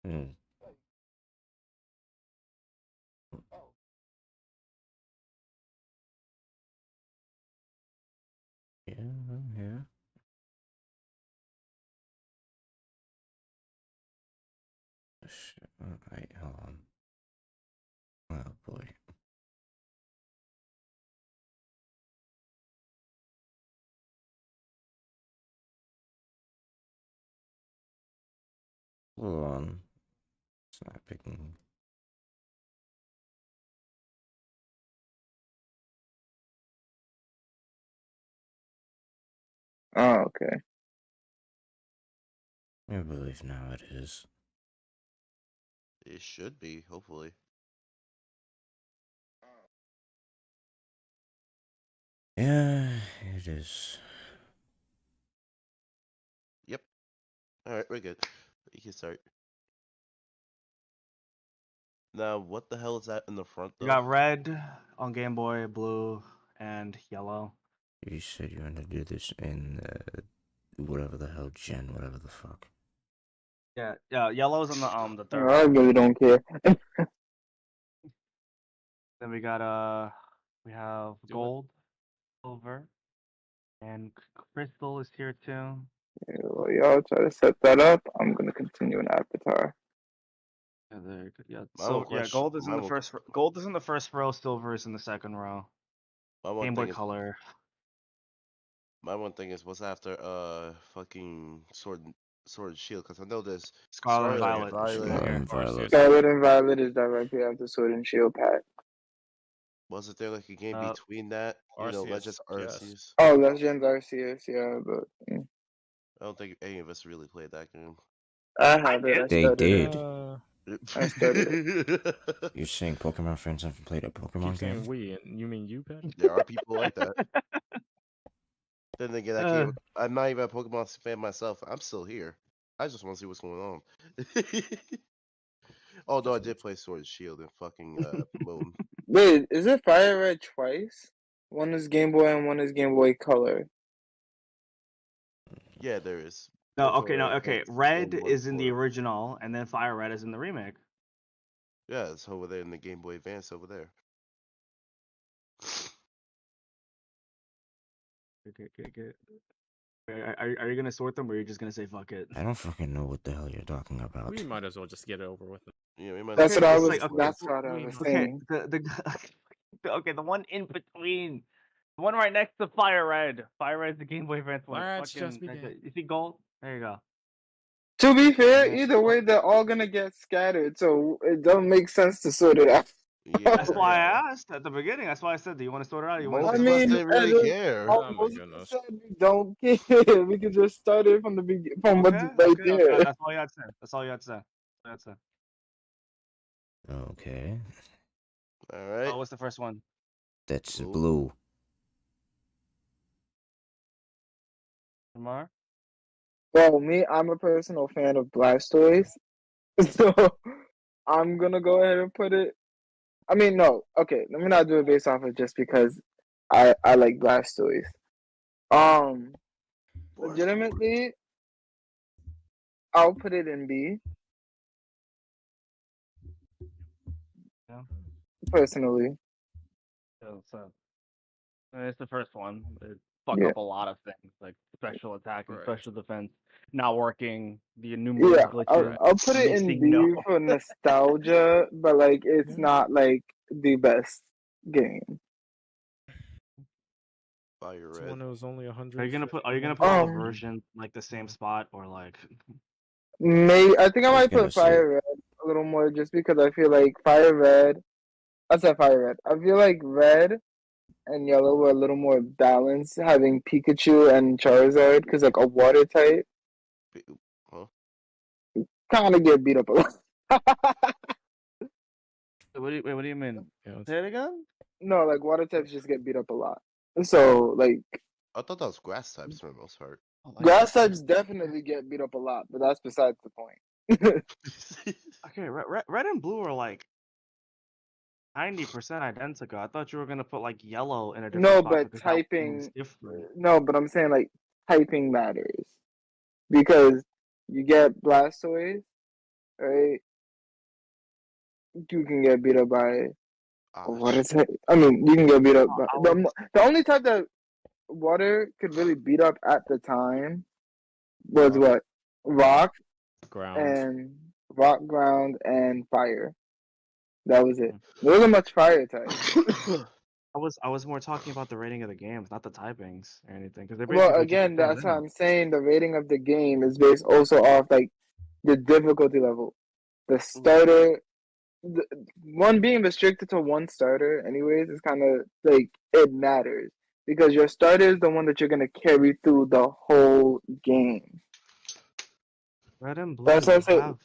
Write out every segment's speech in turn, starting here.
Hmm. Yeah, yeah. Shit. Alright, hold on. Oh boy. Hold on. It's not picking. Oh, okay. I believe now it is. It should be, hopefully. Yeah, it is. Yep. Alright, we're good. You can start. Now, what the hell is that in the front, You though? got red on Game Boy, blue, and yellow. You said you want to do this in whatever the hell gen, whatever the fuck. Yeah, yellow's on the third I row. really don't care. Then we got we have gold, silver, and crystal is here too. While y'all try to set that up, I'm gonna continue in Avatar. Yeah, My so one yeah, question- gold is in my the one- first. Gold is in the first row. Silver is in the second row. My one Game Boy thing is, Color. my one thing is, what's after fucking Sword and Shield? Because I know there's Scarlet and Violet. Scarlet Yeah, and Violet. Scarlet and Violet is directly after Sword and Shield pack. Wasn't there like a game between that? You know, Arceus, Legends yes. Arceus. Oh, Legends Arceus, yeah, but I don't think any of us really played that game. I have it. I They started did. it. I started You're saying Pokemon friends haven't played a Pokemon Keep saying game? we, and you mean you, Pat? There are people like that. Then again, that game. I'm not even a Pokemon fan myself. I'm still here. I just want to see what's going on. Although I did play Sword and Shield and fucking Moon. Wait, is it Fire Red twice? One is Game Boy and one is Game Boy Color. Yeah, there is. No, Both okay, are no, okay. advanced Red and one is in the for- original, and then Fire Red is in the remake. Yeah, it's over there in the Game Boy Advance over there. Okay. Are you gonna sort them, or are you just gonna say fuck it? I don't fucking know what the hell you're talking about. We might as well just get it over with. Yeah, we might That's as what I well was. just go That's for it. what I was Okay, saying. okay, the one in between, the one right next to Fire Red. Fire Red is the Game Boy Advance one. Let's just Fucking, begin. you see gold? There you go. To be fair, Yeah. either way, they're all gonna get scattered, so it don't make sense to sort it out. Yeah, That's why yeah. I asked at the beginning. That's why I said, do you want to sort it out? Or you want Most to of us didn't really care. Oh my Most goodness. said we don't care. We can just start it from the beginning, from what's right there. That's all you had to say. That's all you had to say. That's it. Okay. All right. Oh, what's the first one? That's Blue. blue. Lamar? Well, me, I'm a personal fan of Blastoise, so I'm gonna go ahead and put it. I mean, no, okay, let me not do it based off of just because I like Blastoise. Legitimately, I'll put it in B. Yeah. Personally, So it's the first one. It fuck Yeah. up a lot of things, like special attack and Right. special defense not working, the yeah, enumerable glitches. I'll put it in missing B no. for nostalgia, but like it's Yeah. not like the best game. Fire It's Red. one that was only 100. Are you gonna put all the Um, versions like the same spot, or like? I think I I was might gonna put say- Fire Red a little more just because I feel like Fire Red. I said Fire Red. I feel like Red and Yellow were a little more balanced, having Pikachu and Charizard, because like a water type Huh? kind of get beat up a lot. What do you mean? Yeah, Say it again. No, like water types just get beat up a lot. So like I thought that was grass types for the most part. grass types definitely get beat up a lot, but that's besides the point. Okay, red and blue are like 90% identical. I thought you were gonna put like yellow in a different No, spot but because that typing. one's different. No, but I'm saying like typing matters because you get Blastoise right? You can get beat up by what Ash. is it? I mean, you can get beat up by I was the only type that water could really beat up at the time was Rock. what? Rock Ground. and rock, ground, and fire. That was it. Mm. There wasn't much fire type. I was more talking about the rating of the games, not the typings or anything, because they're Well, basically just the again, same that's how thing. I'm saying the rating of the game is based also off like the difficulty level. The starter, the, one being restricted to one starter, anyways, is kind of like it matters because your starter is the one that you're gonna carry through the whole game. Red and blue, That's you also have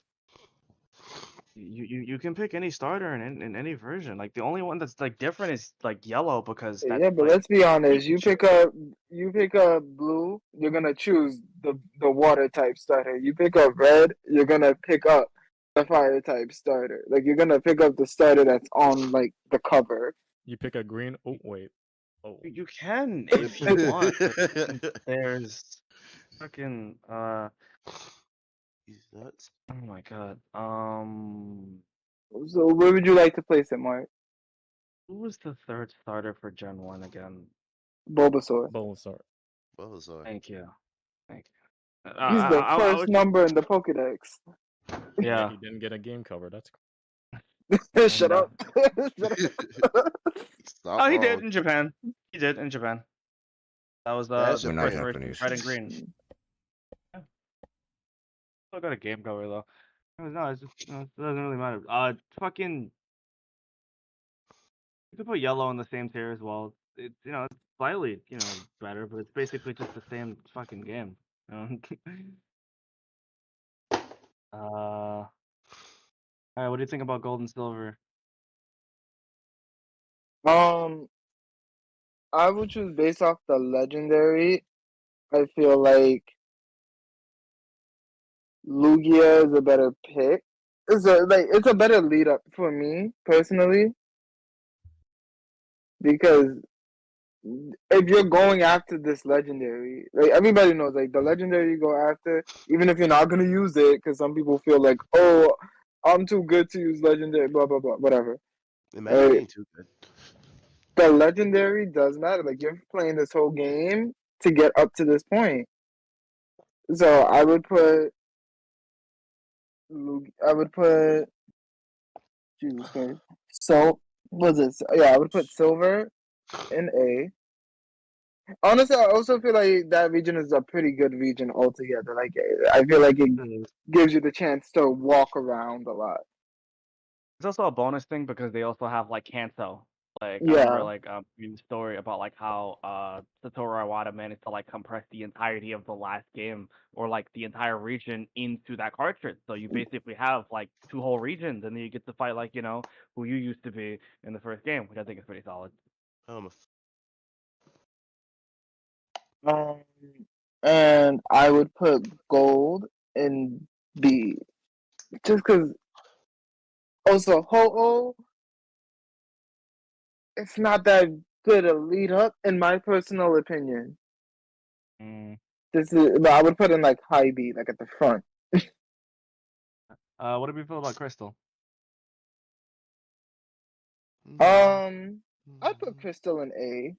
you can pick any starter in any version. Like the only one that's like different is like yellow because that's yeah, but like let's be honest. Pikachu. You pick up blue, you're gonna choose the water type starter. You pick up red, you're gonna pick up the fire type starter. Like you're gonna pick up the starter that's on like the cover. You pick a green. Oh wait. Oh. You can if you want, but there's fucking He's nuts. oh my god. So where would you like to place it, Mark? Who was the third starter for Gen 1 again? Bulbasaur. Bulbasaur. Bulbasaur. Thank you. Thank you. He's the I first was number in the Pokedex. Yeah, yeah. he didn't get a game cover. That's Shut And, up. Shut up. Stop oh, he wrong. did in Japan. He did in Japan. That was That's the We're not first version, Japanese. red and green. Still got a game cover though. No, it's just it doesn't really matter. Fucking, you could put yellow in the same tier as well. It's it's slightly better, but it's basically just the same fucking game. You know? All right, what do you think about gold and silver? I would choose based off the legendary. I feel like Lugia is a better pick. It's a better lead up for me personally because if you're going after this legendary, like everybody knows, like the legendary you go after, even if you're not gonna use it, because some people feel like, oh, I'm too good to use legendary, blah blah blah, whatever. Imagine being too good. The legendary does matter. Like you're playing this whole game to get up to this point. So I would put I would put Jesus Christ. So was it? Yeah, I would put silver in A. Honestly, I also feel like that region is a pretty good region altogether. Like I feel like it gives you the chance to walk around a lot. It's also a bonus thing because they also have like Kanto. Like I remember Yeah, like reading the story about like how Satoru Iwata managed to like compress the entirety of the last game or like the entire region into that cartridge. So you basically have like two whole regions and then you get to fight like, who you used to be in the first game, which I think is pretty solid. um, and I would put gold in B, just because. Also, Ho-Oh, it's not that good a lead up, in my personal opinion. Mm. But I would put in like high B, like at the front. What do we feel about Crystal? I'd put Crystal in A.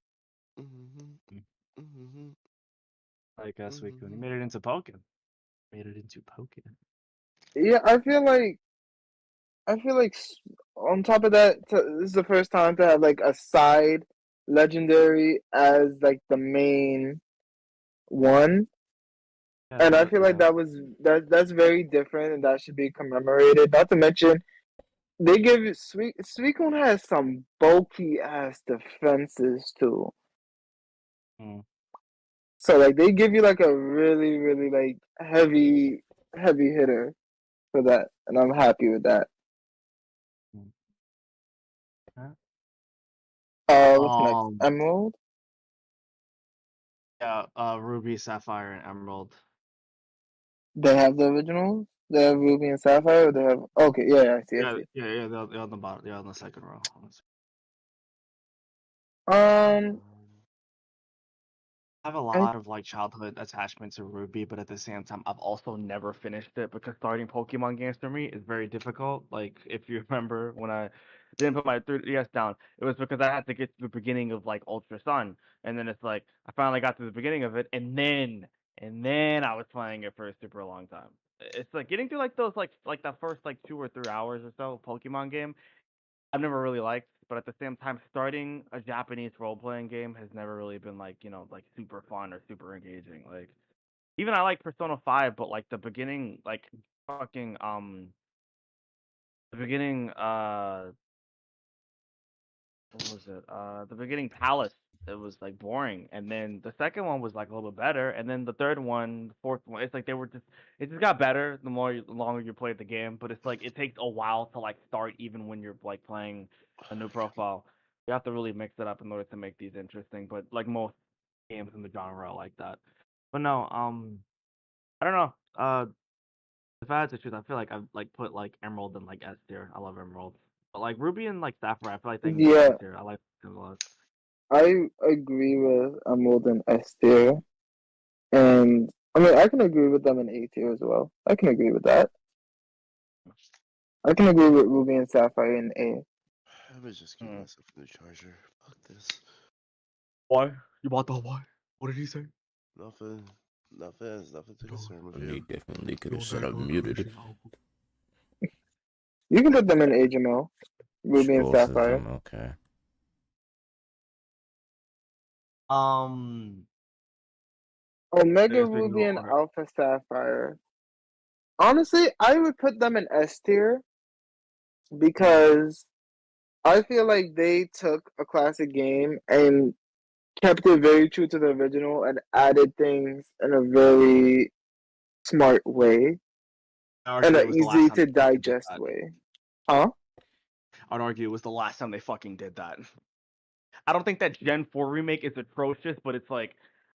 Like Suicune. He made it into Pokken. Made it into Pokken. Yeah, I feel like on top of that, this is the first time to have like a side legendary as like the main one, Yeah, and I but, feel like that's very different, and that should be commemorated. Not to mention, they give you Suicune has some bulky ass defenses too. Mm. So like they give you like a really really like heavy hitter for that, and I'm happy with that. What's next? Emerald. Yeah, Ruby, Sapphire, and Emerald. They have the originals. They have Ruby and Sapphire. Or they have okay. Yeah, I see. I see. Yeah. They're on the bottom. They're on the second row. Um, I have a lot of like childhood attachment to Ruby, but at the same time, I've also never finished it because starting Pokemon games for me is very difficult. Like if you remember when I didn't put my 3DS down, it was because I had to get to the beginning of like Ultra Sun, and then it's like I finally got to the beginning of it, and then I was playing it for a super long time. It's like getting through like those like that first like 2 or 3 hours or so Pokemon game I've never really liked, but at the same time, starting a Japanese role playing game has never really been like, like super fun or super engaging. Like even I like Persona 5, but like the beginning, like fucking the beginning what was it? The beginning Palace, it was like boring. And then the second one was like a little bit better, and then the third one, the fourth one, it's like it just got better the longer you played the game, but it's like it takes a while to like start even when you're like playing a new profile. You have to really mix it up in order to make these interesting, but like most games in the genre are like that. But no, I don't know. If I had to choose, I feel like I've like put like Emerald in like S tier. I love Emerald. But like Ruby and like Sapphire, I feel like they can go Yeah, S tier. I like them a lot. I agree with Emerald and S tier, and I mean I can agree with them in A tier as well. I can agree with that. I can agree with Ruby and Sapphire in A. Let me just give Mm. myself a new charger. Fuck this. Why? You bought the why? What did he say? Nothing. Nothing. There's nothing to concern with He you. definitely could have said I'm muted. You can put them in A, Jamel. Ruby and Both of Sapphire. them, okay. Omega I guess we can Ruby go and order. Alpha Sapphire. Honestly, I would put them in S tier because I feel like they took a classic game and kept it very true to the original and added things in a very smart way I'd and argue it an was the last easy time to they fucking did digest that. way. Huh? I'd argue it was the last time they fucking did that. I don't think that Gen 4 remake is atrocious, but it's like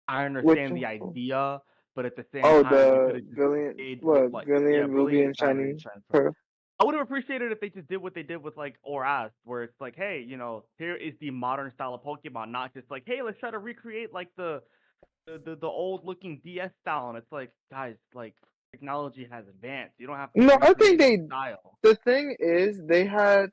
I Which understand the idea, but at the same oh time, you could the have just Brilliant stayed with what like Brilliant Ruby Brilliant and Diamond and Shiny Shine Pearl. Pearl. I would have appreciated if they just did what they did with like Oras, where it's like, hey, here is the modern style of Pokemon, not just like, hey, let's try to recreate like the old looking DS style, and it's like, guys, like technology has advanced. You don't have to No, I think recreate the they. style. The thing is, they had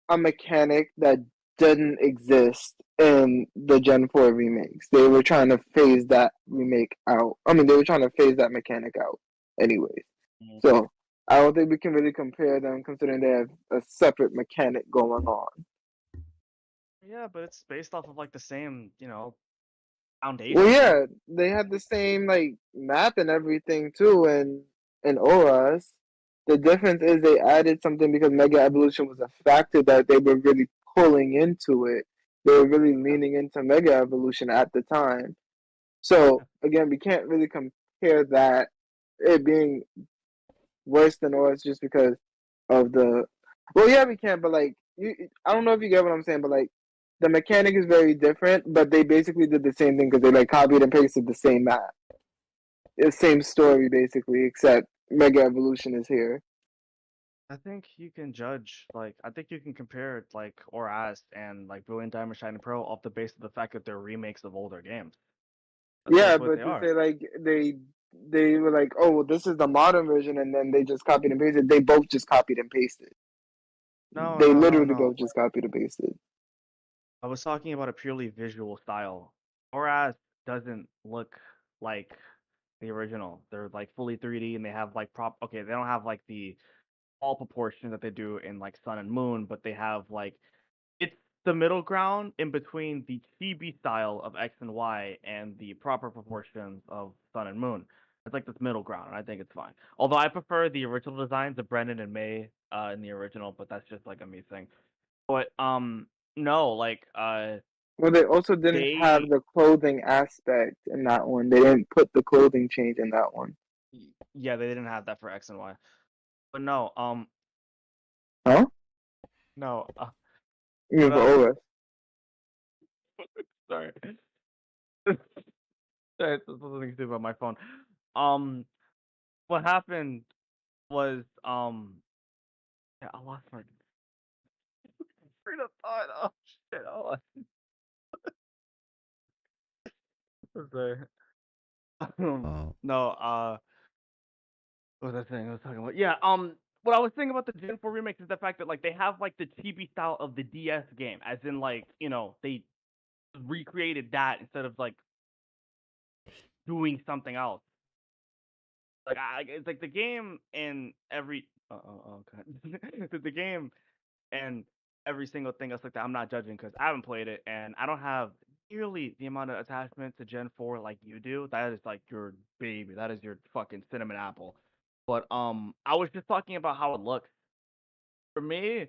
a mechanic that didn't exist in the Gen 4 remakes. They were trying to phase that remake out. I mean, they were trying to phase that mechanic out, anyways. Mhm. So I don't think we can really compare them, considering they have a separate mechanic going on. Yeah, but it's based off of like the same, Well, foundation. yeah, they had the same like map and everything too, and in ORAS. The difference is they added something because Mega Evolution was a factor that they were really pulling into it. They were really leaning into Mega Evolution at the time. So again, we can't really compare that it being worse than ORAS just because of the. Well, yeah, we can, but like I don't know if you get what I'm saying, but like the mechanic is very different, but they basically did the same thing because they like copied and pasted the same map, the same story basically, except Mega Evolution is here. I think you can judge, like, I think you can compare it, like, Oras and, like, Brilliant Diamond Shining Pearl off the base of the fact that they're remakes of older games. That's Yeah, like what they but to are. say like they were like, oh, well, this is the modern version, and then they just copied and pasted. They both just copied and pasted. No, They no, no, literally no. both just copied and pasted. I was talking about a purely visual style. Oras doesn't look like the original. They're, like, fully 3D and they have, like, okay, they don't have, like, the all proportion that they do in, like, Sun and Moon, but they have, like, it's the middle ground in between the chibi style of X and Y and the proper proportions of Sun and Moon. It's like this middle ground, and I think it's fine. Although I prefer the original designs of Brendan and May in the original, but that's just like a me thing. But no, like Well, they also didn't have they the clothing aspect in that one. They didn't put the clothing change in that one. yeah, they didn't have that for X and Y. But no, Huh? no, You mean but for OS? sorry. Sorry, this was something stupid on my phone. Um, what happened was yeah, I lost my train of thought. Oh shit! Hold on. Sorry. Oh, No, what was I saying? I was talking about what I was saying about the Gen 4 remix is the fact that like they have like the chibi style of the DS game, as in like, they recreated that instead of like doing something else. Like it's like the game and every okay. The game and every single thing else like that. I'm not judging because I haven't played it and I don't have nearly the amount of attachment to Gen 4 like you do. That is like your baby. That is your fucking cinnamon apple. But I was just talking about how it looks. For me,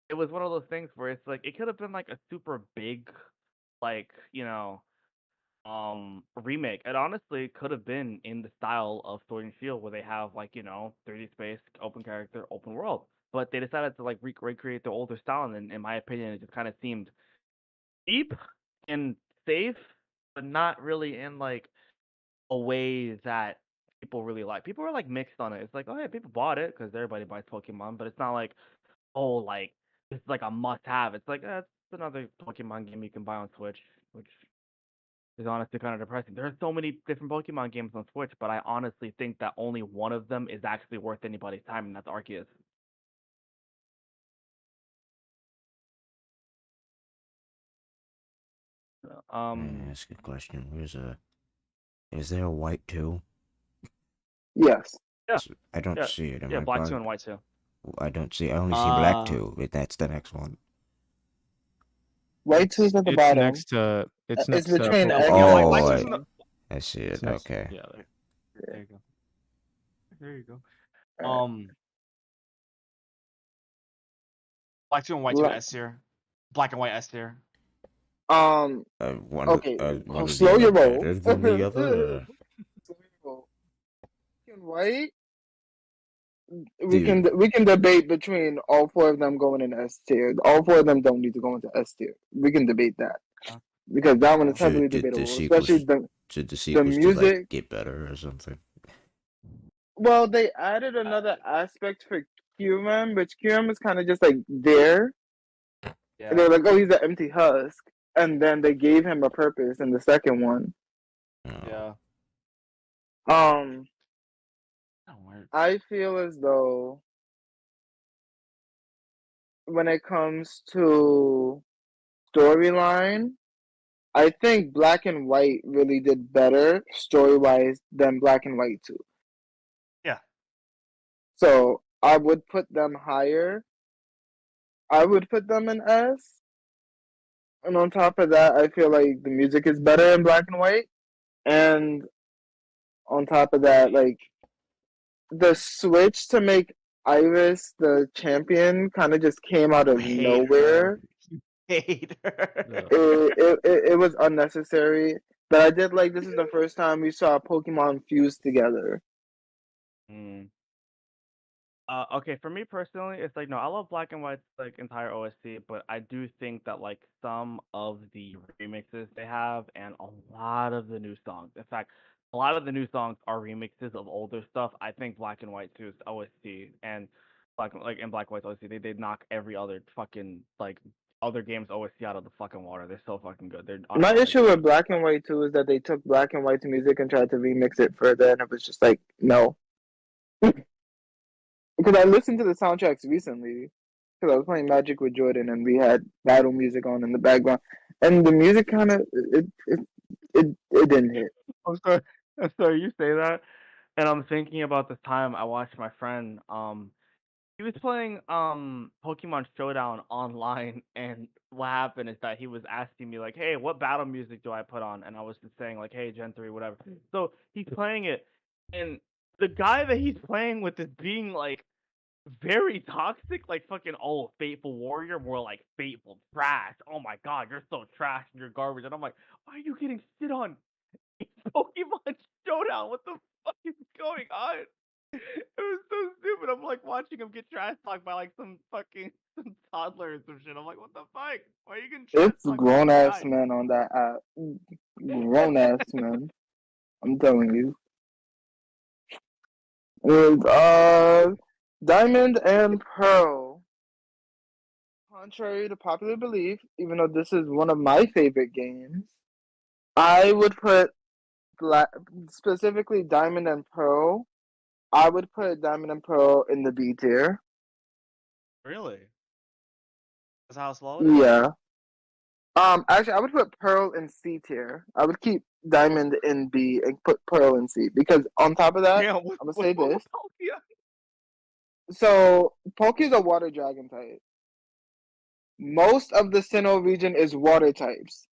it was one of those things where it's like it could have been like a super big, like, remake. It honestly could have been in the style of Sword and Shield where they have like, 3D space, open character, open world. But they decided to like recreate the older style, and in my opinion, it just kind of seemed cheap and safe, but not really in like a way that people really like. People were like mixed on it. It's like, oh yeah, people bought it because everybody buys Pokemon, but it's not like, oh, like it's like a must-have. It's like, it's another Pokemon game you can buy on Switch, which is honestly kind of depressing. There are so many different Pokemon games on Switch, but I honestly think that only one of them is actually worth anybody's time, and that's Arceus. let me ask a question. Is there a white too? Yes. Yeah. I don't Yeah. see it. Am Yeah, I Black 2 bugged? and White 2. I don't see. I only see black 2. But that's the next one. White 2's at the It's bottom. next to. It's It's next to. between Pokemon X and Yellow. White. White 2's in the... I see it. It's next- Okay. Yeah. There you go. There you go. Black 2 and White 2 S tier. Black and White S tier. One Okay, one is slow your roll. better than the other. And White. Dude. We can debate between all four of them going in S tier. All four of them don't need to go into S tier. We can debate that because that one is heavily debatable, especially the sequels music. like, get better or something. Well, they added another aspect for QM, which QM is kind of just like there. Yeah. And they were like, "Oh, he's an empty husk," and then they gave him a purpose in the second one. Yeah. I feel as though when it comes to storyline, I think Black and White really did better story-wise than Black and White 2. Yeah. So I would put them higher. I would put them in S. And on top of that, I feel like the music is better in Black and White. And on top of that, like the switch to make Iris the champion kind of just came out of nowhere. Hater. It was unnecessary. But I did like this is the first time we saw Pokemon fuse together. Okay, for me personally, it's like, no, I love Black and White's like entire OST, but I do think that like some of the remixes they have and a lot of the new songs. In fact, a lot of the new songs are remixes of older stuff. I think Black and White 2's OST and Black and White's OST, they knock every other fucking like other games OST out of the fucking water. They're so fucking good. My issue with Black and White 2 is that they took Black and White's music and tried to remix it further, and it was just like, no. Because I listened to the soundtracks recently, because I was playing Magic with Jordan, and we had battle music on in the background, and the music kind of it didn't hit. I'm sorry, you say that, and I'm thinking about this time I watched my friend. He was playing Pokemon Showdown online, and what happened is that he was asking me like, "Hey, what battle music do I put on?" And I was just saying like, "Hey, Gen 3, whatever." So he's playing it, and the guy that he's playing with is being like very toxic, like fucking Fateful Warrior, more like Fateful Trash. Oh my god, you're so trash and you're garbage. And I'm like, why are you getting shit on in Pokemon Showdown? What the fuck is going on? It was so stupid. I'm like watching him get trash talked by like some toddler or some shit. I'm like, what the fuck? Why are you getting trash It's talked? grown ass men on that app. Grown ass men. I'm telling you. And Diamond and Pearl. Contrary to popular belief, even though this is one of my favorite games, I would put specifically Diamond and Pearl, I would put Diamond and Pearl in the B tier. Really? That's how slow it is? Yeah. Actually, I would put Pearl in C tier. I would keep Diamond in B and put Pearl in C because on top of that, Yeah, I'm gonna say this. Palkia? So Poke's a water dragon type. Most of the Sinnoh region is water types.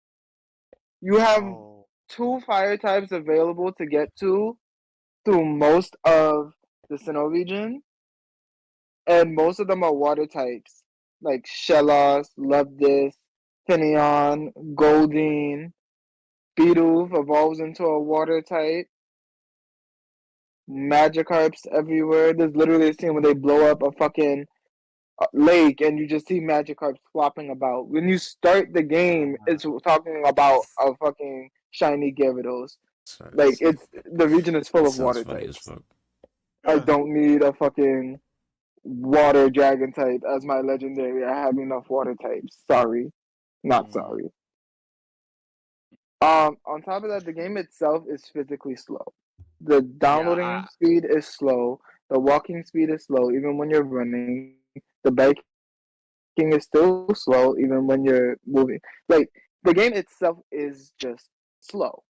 You have Oh. 2 fire types available to get to through most of the Sinnoh region, and most of them are water types, like Shellos, Luvdis, Finneon, Goldeen. Bidoof evolves into a water type. Magikarps everywhere. There's literally a scene where they blow up a fucking lake and you just see Magikarps flopping about. When you start the game, it's talking about a fucking shiny Gyarados. Like it's the region is full of sounds water funny as types. fuck. I don't need a fucking water dragon type as my legendary. I have enough water types. Sorry. Not sorry. On top of that, the game itself is physically slow. The downloading speed is slow. The walking speed is slow, even when you're running. The biking is still slow, even when you're moving. Like the game itself is just slow.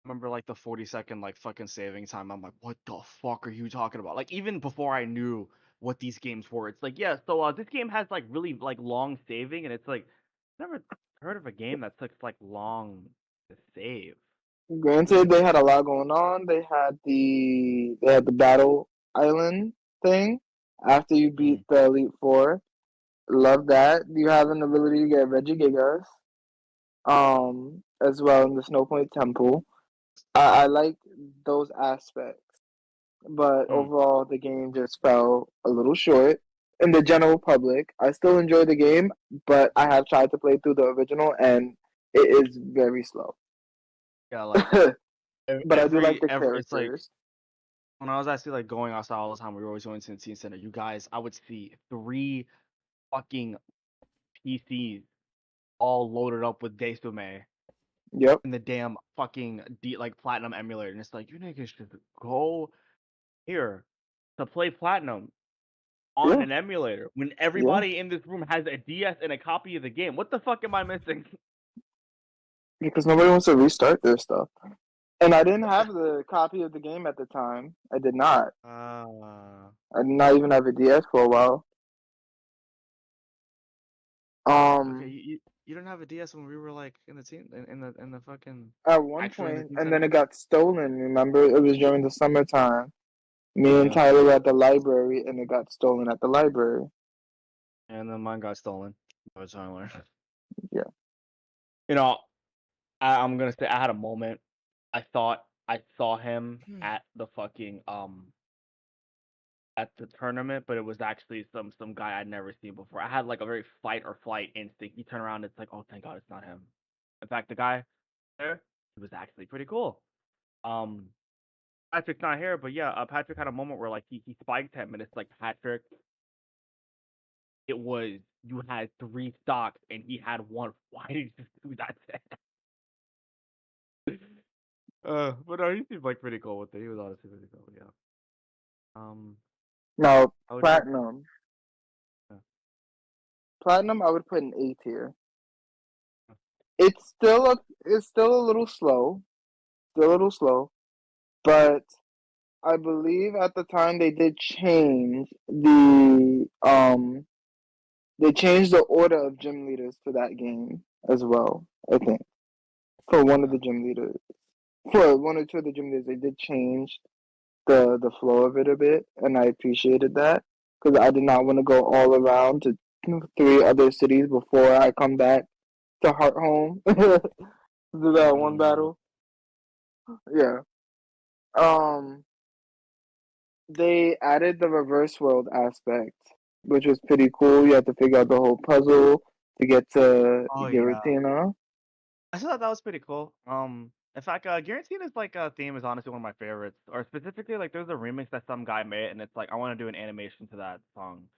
Remember like the 40-second like fucking saving time. I'm like, what the fuck are you talking about? Like even before I knew what these games were, it's like, yeah, so this game has like really like long saving, and it's like never heard of a game that took like long to save. Granted, they had a lot going on. They had the battle island thing after you beat the Elite Four. Love that. You have an ability to get Regigigas, as well in the Snowpoint Temple. I like those aspects, but overall the game just fell a little short. In the general public, I still enjoy the game, but I have tried to play through the original, and it is very slow. Yeah, like but I do like the characters. It's like when I was actually like going outside all the time, we were always going to the teen center. You guys, I would see 3 fucking PCs all loaded up with Desume. Yep. In the damn fucking like platinum emulator, and it's like, you niggas should go here to play platinum on an emulator when everybody in this room has a DS and a copy of the game. What the fuck am I missing? Because nobody wants to restart their stuff. And I didn't have the copy of the game at the time. I did not. I did not even have a DS for a while. Okay, you don't have a DS when we were like in the team in the fucking at one point, and then it got stolen. Remember, it was during the summertime. Me and Tyler were at the library, and it got stolen at the library. And then mine got stolen by Tyler. Yeah. You know, I'm gonna say I had a moment. I thought I saw him at the fucking at the tournament, but it was actually some guy I'd never seen before. I had like a very fight or flight instinct. You turn around, it's like, oh, thank God, it's not him. In fact, the guy there, he was actually pretty cool. Patrick's not here, but yeah, Patrick had a moment where like he spiked him, and it's like, Patrick, it was you had 3 stocks and he had 1. Why did you just do that to him? But no, he seemed like pretty cool with it. He was honestly pretty cool, yeah. No, platinum. Platinum, I would put an A tier. It's still a little slow, but I believe at the time they did change they changed the order of gym leaders for that game as well. I think for one of the gym leaders, for 1 or 2 of the gym leaders, they did change the flow of it a bit, and I appreciated that because I did not want to go all around to 3 other cities before I come back to Hearthome to do that one battle. Yeah. They added the reverse world aspect, which was pretty cool. You had to figure out the whole puzzle to get to Giratina. I thought that was pretty cool. In fact, Giratina's like theme is honestly one of my favorites. Or specifically, like there's a remix that some guy made, and it's like I want to do an animation to that song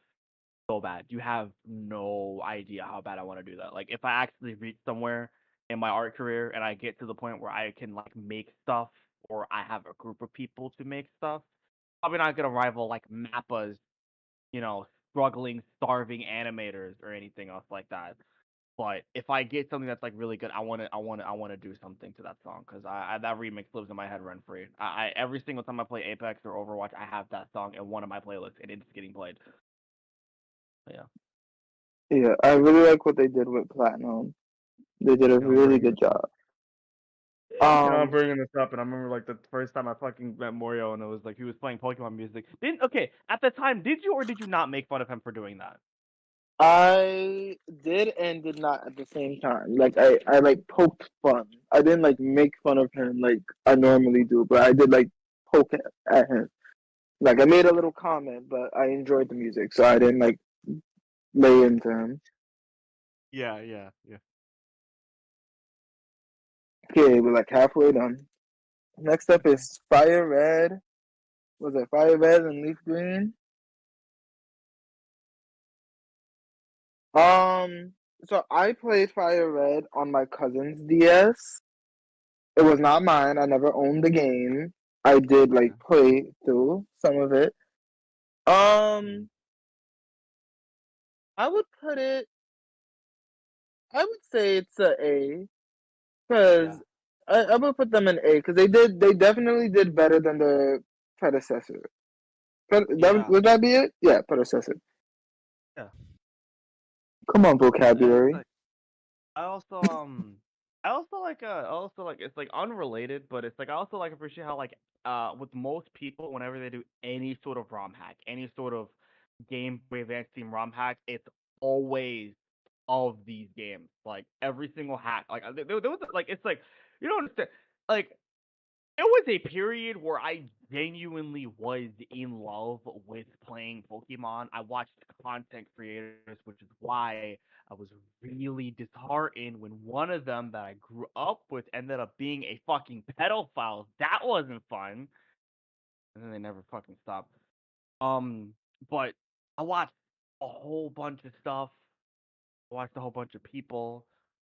so bad. You have no idea how bad I want to do that. Like if I actually reach somewhere in my art career and I get to the point where I can like make stuff or I have a group of people to make stuff, probably not gonna rival like Mappa's, struggling, starving animators or anything else like that. But if I get something that's like really good, I wanna do something to that song because I that remix lives in my head rent free. I every single time I play Apex or Overwatch, I have that song in one of my playlists and it's getting played. But yeah. Yeah, I really like what they did with Platinum. They did a I'm really bringing good this up. job. I'm Um, bringing this up, and I remember like the first time I fucking met Morio, and it was like he was playing Pokemon music. Didn't okay at the time? Did you or did you not make fun of him for doing that? I did and did not at the same time. Like I like poked fun. I didn't like make fun of him like I normally do, but I did like poke at him. Like I made a little comment, but I enjoyed the music, so I didn't like lay into him. Yeah. Okay, we're like halfway done. Next up is Fire Red. Was it Fire Red and Leaf Green? So I played Fire Red on my cousin's DS. It was not mine. I never owned the game. I did like play through some of it. Um, I would put it. I would say it's a A because I would put them in A because they definitely did better than the predecessor. Yeah. Would that be it? Yeah, predecessor. Yeah. Come on, And it's vocabulary. like I also I also like it's like unrelated, but it's like I also like appreciate how like with most people whenever they do any sort of ROM hack, any sort of Game Boy Advance team ROM hack, it's always of these games. Like every single hack, like there was like it's like you don't understand. Like it was a period where I genuinely was in love with playing Pokemon. I watched content creators, which is why I was really disheartened when one of them that I grew up with ended up being a fucking pedophile. That wasn't fun. And then they never fucking stopped. Um, but I watched a whole bunch of stuff. I watched a whole bunch of people.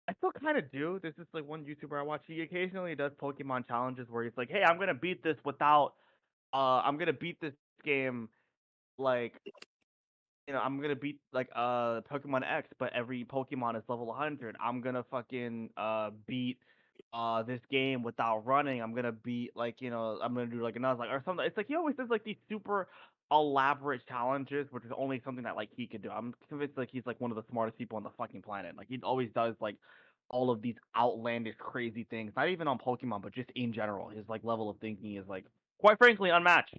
I still kind of do. There's just like one YouTuber I watch. He occasionally does Pokemon challenges where he's like, "Hey, I'm gonna beat this without. I'm gonna beat this game like I'm gonna beat like Pokemon X, but every Pokemon is level 100. I'm gonna fucking beat this game without running. I'm gonna beat like I'm gonna do like another like or something. It's like he always does like these super elaborate challenges, which is only something that like he could do. I'm convinced like he's like one of the smartest people on the fucking planet. Like he always does like all of these outlandish crazy things. Not even on Pokemon, but just in general. His like level of thinking is like quite frankly unmatched.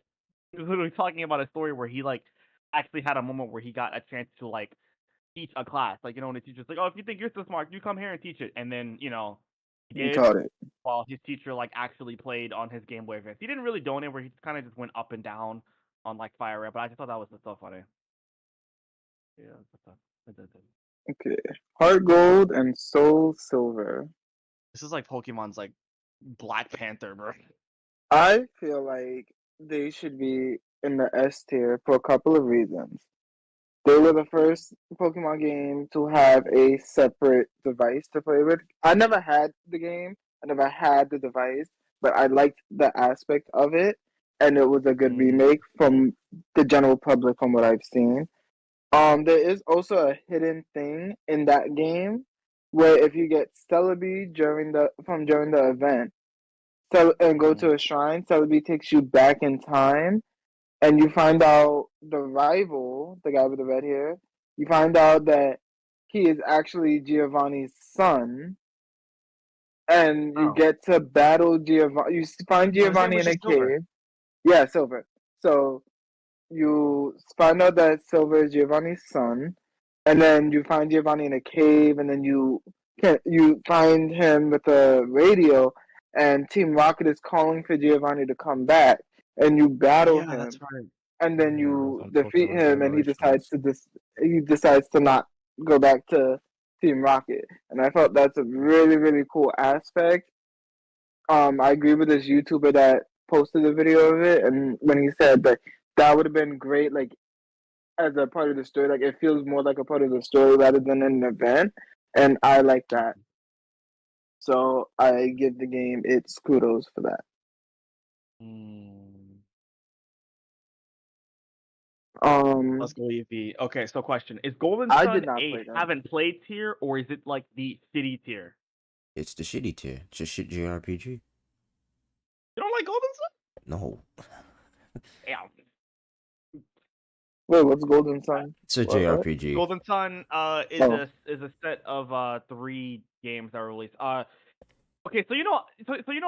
He was literally talking about a story where he like actually had a moment where he got a chance to like teach a class. Like, when the teacher's like, "Oh, if you think you're so smart, you come here and teach it." And then, he You did taught it. while his teacher like actually played on his Game Boy Advance. He didn't really donate where he kind of just went up and down on like Fire Red, but I just thought that was just so funny. Yeah, that's Okay. Heart Gold and Soul Silver. This is like Pokemon's like Black Panther, bro. I feel like they should be in the S tier for a couple of reasons. They were the first Pokemon game to have a separate device to play with. I never had the game, I never had the device, but I liked the aspect of it, and it was a good remake from the general public from what I've seen. There is also a hidden thing in that game where if you get Celebi during the event, and go to a shrine, Celebi takes you back in time, and you find out the rival, the guy with the red hair, you find out that he is actually Giovanni's son, and you get to battle Giovanni. You find Oh, his name Giovanni was in a just Silver. cave. Yeah, Silver. So you find out that Silver is Giovanni's son, and then you find Giovanni in a cave, and then you find him with a radio, and Team Rocket is calling for Giovanni to come back, and you battle Yeah, that's him, right. and then Yeah, it was you on defeat Pokemon him, and Generations. he decides to not go back to Team Rocket, and I felt that's a really really cool aspect. I agree with this YouTuber that posted the video of it, and when he said that that would have been great, like as a part of the story, like it feels more like a part of the story rather than an event, and I like that. So I give the game its kudos for that. Let's go Eevee. Okay, so question: Is Golden I Sun did not a play them. haven't played tier, or is it like the shitty tier? It's the shitty tier. It's a shit JRPG. You don't like Golden Sun? No. Yeah. Wait, what's Golden Sun? It's a What? JRPG. Golden Sun is Oh. a set of 3 games that were released. Okay, so you know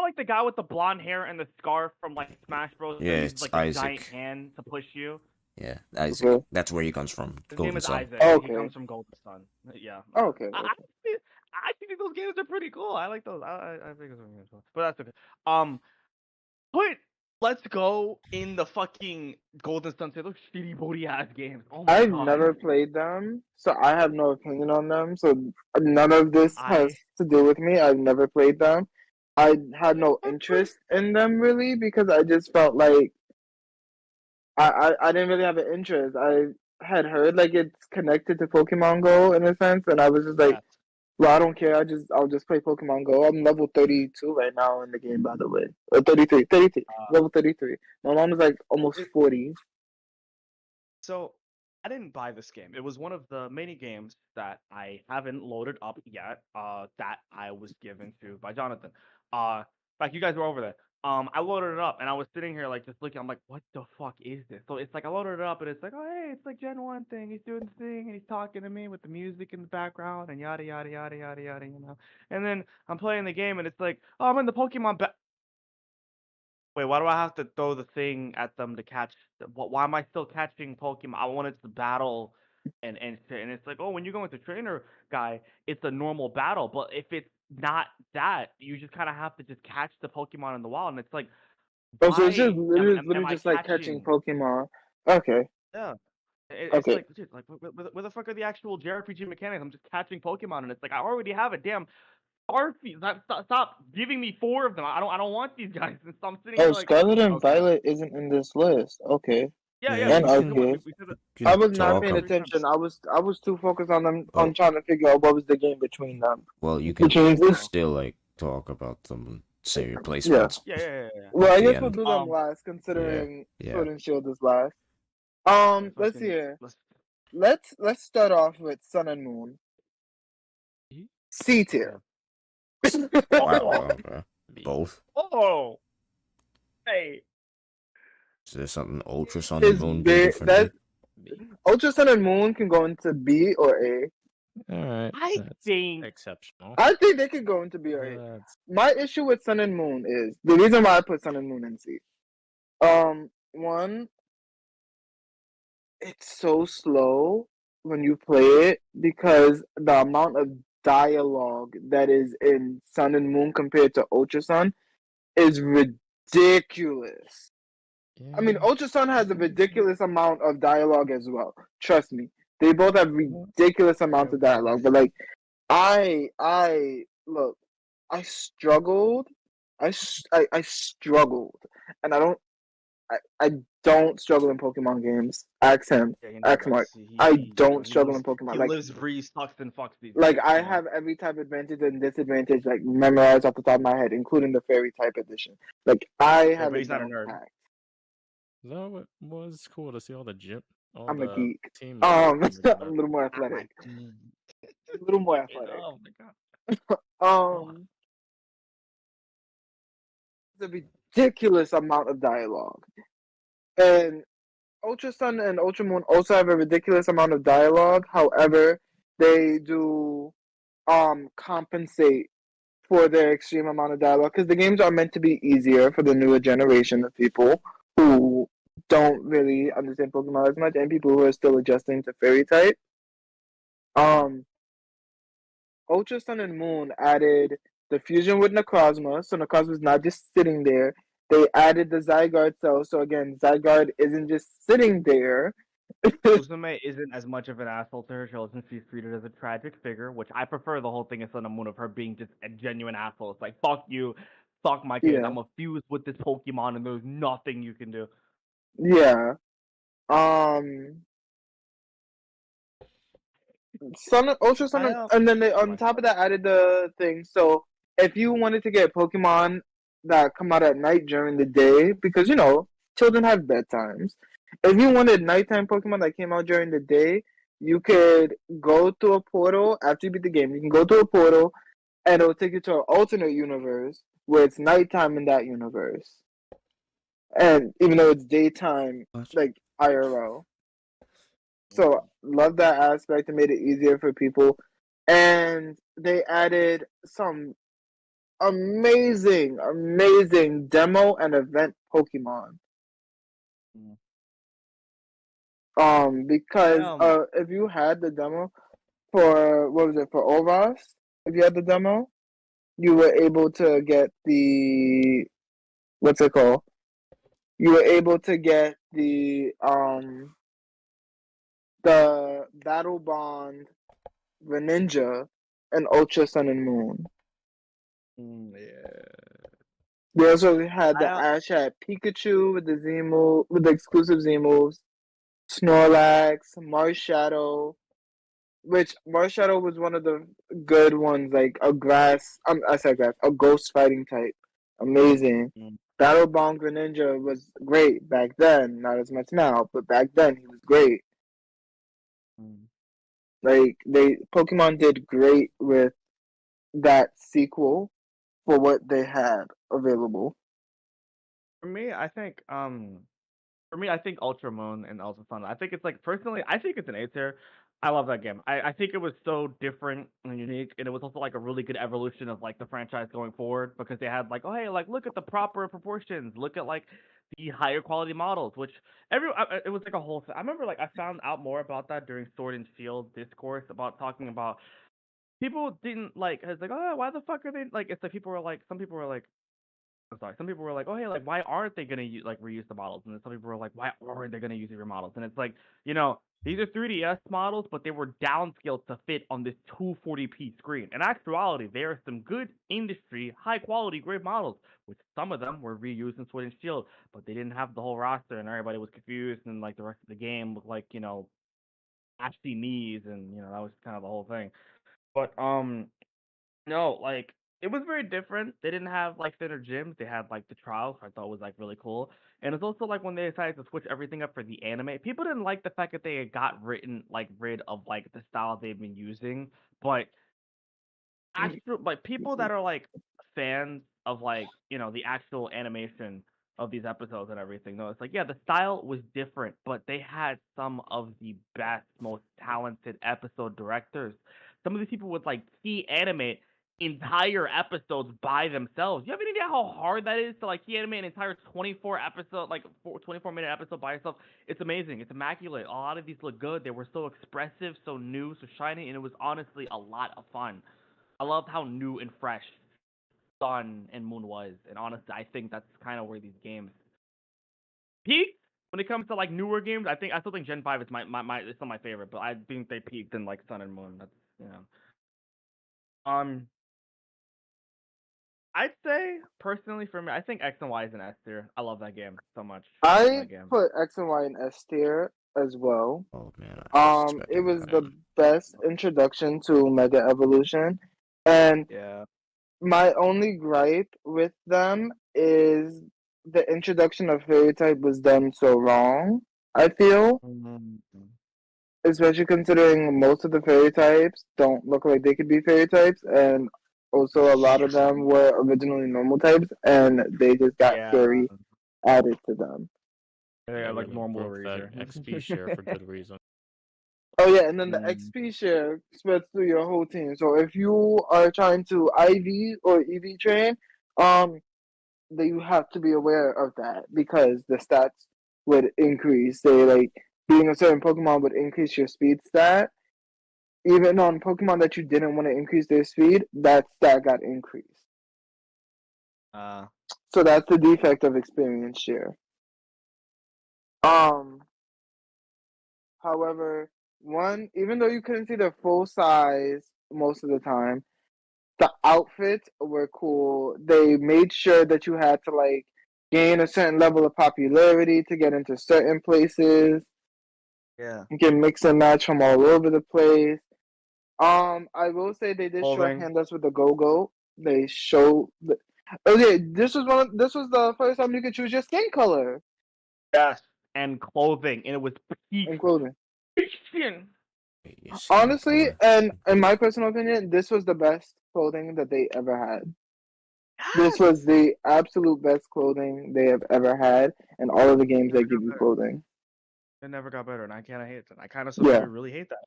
like the guy with the blonde hair and the scarf from like Smash Bros. Yeah, that uses, it's like a giant Isaac. hand to push you. Yeah, Isaac. Okay. That's where he comes from. His Golden name is Sun. Isaac. Oh, He okay. comes from Golden Sun. Yeah. Oh, okay. I think those games are pretty cool. I like those. I think those are games, but that's okay. Put Let's Go in the fucking Golden Sun. Those shitty booty ass games. Oh my I've god. never played them, so I have no opinion on them. So none of this has to do with me. I've never played them. I had no interest in them really because I just felt like I didn't really have an interest. I had heard like it's connected to Pokemon Go in a sense, and I was just like, well, I don't care. I'll just play Pokemon Go. I'm level 32 right now in the game, by the way. 33, level 33. My mom is like almost 40. So I didn't buy this game. It was one of the many games that I haven't loaded up yet. That I was given to by Jonathan. In fact, you guys were over there. I loaded it up and I was sitting here like just looking. I'm like, what the fuck is this? So it's like I loaded it up and it's like, oh hey, it's like Gen 1 thing. He's doing the thing and he's talking to me with the music in the background and yada yada yada yada yada, you know. And then I'm playing the game and it's like, oh, I'm in the Pokemon. Wait, why do I have to throw the thing at them to catch? Why am I still catching Pokemon? I wanted to battle and shit. And it's like, oh, when you go into trainer guy, it's a normal battle. But if it's not that, you just kind of have to just catch the Pokemon in the wild. And it's like, Oh, so it's just why literally am I just like catching Pokemon. Okay. Yeah. It's Okay. like, dude, like, where the fuck are the actual JRPG mechanics? I'm just catching Pokemon, and it's like I already have a damn Starfy. Stop giving me 4 of them. I don't want these guys. And so I'm sitting here Oh, like, Scarlet and okay. Violet isn't in this list. Okay. Yeah, Yeah, yeah. And you we can- Arceus. said that- I was not talk paying ab- attention. I was too focused on them Oh. on trying to figure out what was the game between them. Well, you can Between this. still like talk about them, say your Yeah. placements. Yeah. Well, I At the guess we'll end. do them last, considering yeah. Sword and Shield is last. Let's see here. Let's start off with Sun and Moon. C tier. Wow, okay. Both. Oh, hey. Is there something Ultra Sun and Is Moon do big- differently? Ultra Sun and Moon can go into B or A. Alright. I that's think exceptional. I think they could go into B or A. That's- My issue with Sun and Moon is the reason why I put Sun and Moon in C. One, it's so slow when you play it because the amount of dialogue that is in Sun and Moon compared to Ultra Sun is ridiculous. I mean, Ultra Sun has a ridiculous amount of dialogue as well. Trust me, they both have ridiculous amounts of dialogue. But like, I look, I struggled. I struggled, and I don't struggle in Pokemon games. Ask him. Ask Mark. I don't struggle in Pokemon. He Like, lives, breathes, talks, and fucks these. like games, I you know? have every type of advantage and disadvantage like memorized off the top of my head, including the fairy type edition. Like I have but it he's not a down nerd. packed. That was cool to see all the gym. All I'm a the geek. Team I'm members a and little more athletic. A little more athletic. Oh my god. It's a ridiculous amount of dialogue. And Ultra Sun and Ultra Moon also have a ridiculous amount of dialogue. However, they do compensate for their extreme amount of dialogue because the games are meant to be easier for the newer generation of people who don't really understand Pokemon as much and people who are still adjusting to fairy type. Ultra Sun and Moon added the fusion with Necrozma, so Necrozma's not just sitting there. They added the Zygarde cell, so again, Zygarde isn't just sitting there. Suzume isn't as much of an asshole to her show since she's treated as a tragic figure, which I prefer the whole thing in Sun and Moon of her being just a genuine asshole. It's like, fuck you, fuck my kids, Yeah. I'm fused with this Pokemon and there's nothing you can do. Yeah. Ultra Sun, and then they on top of that added the thing. So if you wanted to get Pokemon that come out at night during the day, because children have bedtimes. If you wanted nighttime Pokemon that came out during the day, you could go to a portal after you beat the game. You can go to a portal, and it'll take you to an alternate universe where it's nighttime in that universe, and even though it's daytime, What? like IRL. So love that aspect. It made it easier for people, and they added some amazing demo and event Pokemon. Because if you had the demo for what was it for Ovas, if you had the demo, you were able to get the what's it called? You were able to get the Battle Bond Greninja and Ultra Sun and Moon. Yeah. They also had the I- Ash had Pikachu with the Z move with the exclusive Z moves, Snorlax, Marshadow, which Marshadow was one of the good ones, like a grass. I said grass, a ghost fighting type, amazing. Battle Bond Greninja was great back then, not as much now, but back then he was great. Like Pokemon did great with that sequel for what they had available. For me, I think Ultra Moon and Ultra Sun. I think it's like personally, I think it's an A tier. I love that game. I think it was so different and unique, and it was also like a really good evolution of like the franchise going forward because they had like, oh hey, like look at the proper proportions, look at like the higher quality models, which it was like a whole. I remember like I found out more about that during Sword and Shield discourse about talking about people didn't like. It's like, oh, why the fuck are they like? It's like some people were like. I'm sorry. Some people were like, "Oh, hey, like, why aren't they gonna reuse the models?" And then some people were like, "Why aren't they gonna use your models?" And it's like, these are 3DS models, but they were downscaled to fit on this 240p screen. In actuality, there are some good industry, high quality, great models, which some of them were reused in Sword and Shield, but they didn't have the whole roster, and everybody was confused, and like the rest of the game looked like ashy knees, and that was kind of the whole thing. But no, like it was very different. They didn't have like thinner gyms. They had like the trials, which I thought was like really cool. And it's also like when they decided to switch everything up for the anime, people didn't like the fact that they got rid of like the style they've been using. But actual like people that are like fans of like the actual animation of these episodes and everything, though, it's like yeah, the style was different, but they had some of the best, most talented episode directors. Some of these people would like key animate entire episodes by themselves. You have any idea how hard that is to like key animate an entire 24-minute episode by yourself? It's amazing. It's immaculate. A lot of these look good. They were so expressive, so new, so shiny, and it was honestly a lot of fun. I loved how new and fresh Sun and Moon was, and honestly, I think that's kind of where these games peaked. When it comes to like newer games, I still think Gen 5 is it's still my favorite, but I think they peaked in like Sun and Moon. That's I'd say personally for me, I think X and Y is an S tier. I love that game so much. I put X and Y in S tier as well. Oh man. It was the best introduction to Mega Evolution, and Yeah. my only gripe with them is the introduction of Fairy type was done so wrong. I feel, especially considering most of the Fairy types don't look like they could be Fairy types, and also a lot of them were originally normal types, and they just got Fairy added to them. Yeah, like really normal broke that XP share for good reason. Oh yeah, and then the XP share spreads through your whole team. So if you are trying to IV or EV train, then you have to be aware of that because the stats would increase. Say like being a certain Pokemon would increase your speed stat. Even on Pokemon that you didn't want to increase their speed, that stat got increased. So that's the defect of experience share. However, even though you couldn't see the full size most of the time, the outfits were cool. They made sure that you had to like gain a certain level of popularity to get into certain places. Yeah. You can mix and match from all over the place. I will say they did shorthand us with the Go-Go They show. Okay, this was the first time you could choose your skin color Yes, and clothing, and it was peak in clothing. fiction. Your skin Honestly, color. and in my personal opinion, this was the best clothing that they ever had. This was the absolute best clothing they have ever had in all of the games that give you clothing. It never got better, and I kind of hate that. I kind of Yeah. really hate that.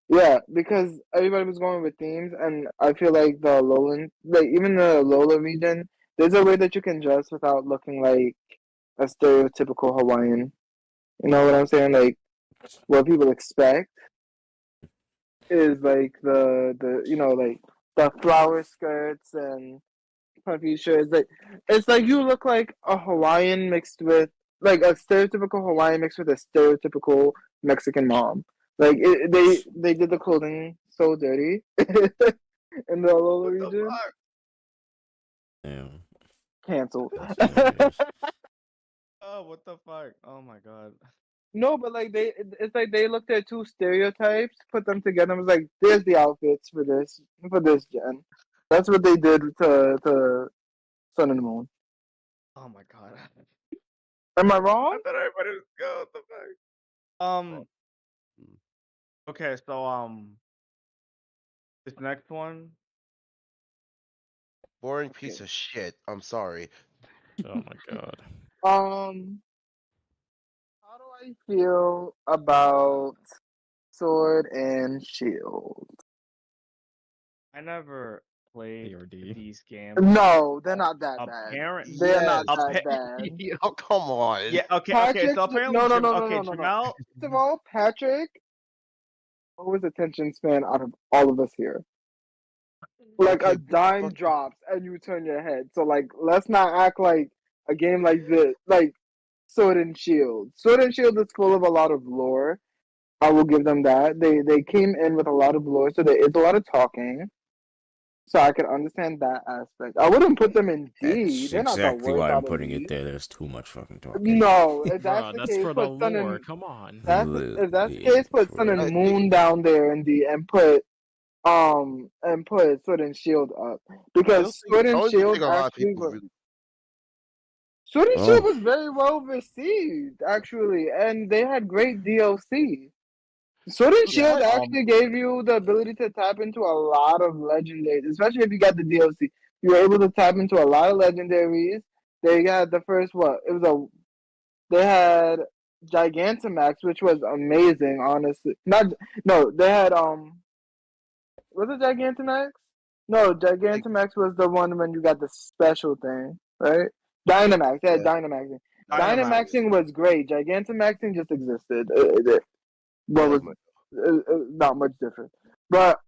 Yeah, because everybody was going with themes, and I feel like the Lowland, like even the Lola region, there's a way that you can dress without looking like a stereotypical Hawaiian. You know what I'm saying? Like what people expect is like the like the flower skirts and puffy shirts. Like it's like you look like a Hawaiian mixed with like a stereotypical Hawaiian mixed with a stereotypical Mexican mom. Like they did the clothing so dirty in the Alola region. Damn. Cancelled. That's hilarious. Oh, what the fuck? Oh my god. No, but like it's like they looked at two stereotypes, put them together, and was like, "There's the outfits for this gen." That's what they did to Sun and Moon. Oh my god. Am I I wrong? thought everybody was go. What the fuck? Okay, so this next one. Boring piece of shit. I'm sorry. Oh my god. How do I feel about Sword and Shield? I never played ARD. these games. No, they're not that bad. Apparent. They're not Yes. that bad. Oh, come on. Yeah. Okay. Patrick, So apparently, no. Jamel. First of all, Patrick, what was attention span out of all of us here? Like Okay, a dime fuck- drops and you turn your head. So like, let's not act like a game like this, like Sword and Shield. Sword and Shield is full of a lot of lore. I will give them that. They came in with a lot of lore, so there is a lot of talking. So I can understand that aspect. I wouldn't put them in D. That's They're not exactly the worst why I'm out of putting D. it there. There's too much fucking talking. No, if that's Bruh, the that's case, for the put Sun lore. and Come on. if that's the Yeah, case, put for Sun and real. Moon down there in D and put Sword and Shield up because Sword I and don't Shield think a lot of actually people were. really. Sword and Shield Oh. was very well received, actually, and they had great DLC. Sword and Shield actually gave you the ability to tap into a lot of legendaries, especially if you got the DLC. You were able to tap into a lot of legendaries. They got the first they had Gigantamax, which was amazing, honestly. They had was it Gigantamax? No, Gigantamax was the one when you got the special thing, right? Dynamax, yeah, Yeah. Dynamaxing. Dynamax. Dynamaxing was great. Gigantamaxing just existed. What was not much different, but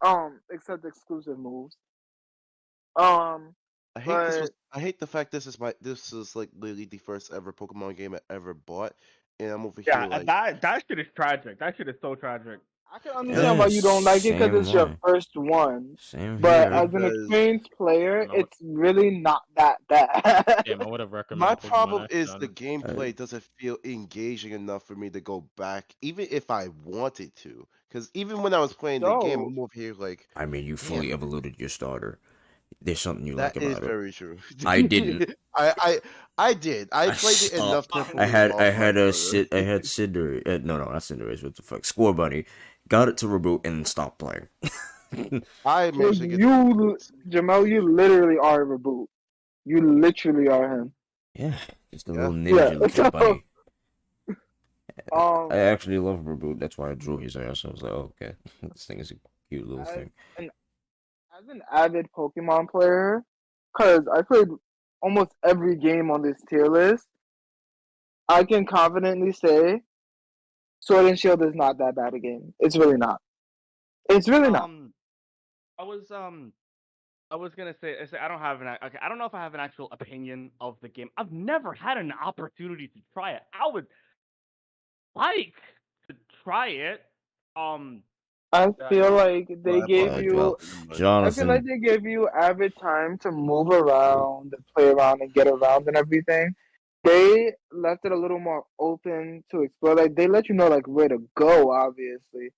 except exclusive moves. I hate But I hate the fact this is like literally the first ever Pokemon game I ever bought, and I'm over Yeah, here like that shit is tragic. That shit is so tragic. I can understand why you don't like it because it's your first one. Same But here. as an Because- experienced player, No, it's really not that bad. Damn, I would have recommended my Pokemon problem X is then. the gameplay doesn't feel engaging enough for me to go back, even if I wanted to. Because even when I was playing the game, I'm over here like I mean, you fully Damn. evoluted your starter. There's something you that like is about it. very true. I didn't. I did. I played it enough stopped. to. I had Cinder. No, not Cinderace. What the fuck? Score Bunny. Got it to reboot and then stopped playing. I managed to get. Jamel, you literally are a reboot. You literally are him. Yeah, just a Yeah. little ninja looking so- bunny. Um, I actually love reboot. That's why I drew his ass. I was like, oh, okay, this thing is a cute little thing. As an avid Pokemon player, because I played almost every game on this tier list, I can confidently say Sword and Shield is not that bad a game. It's really not. It's really not. I was gonna say I don't have I don't know if I have an actual opinion of the game. I've never had an opportunity to try it. I would like to try it. I feel like they Well, gave well, you. I feel Jonathan, like they gave you avid time to move around and play around and get around and everything. They left it a little more open to explore. Like they let you know like where to go, obviously,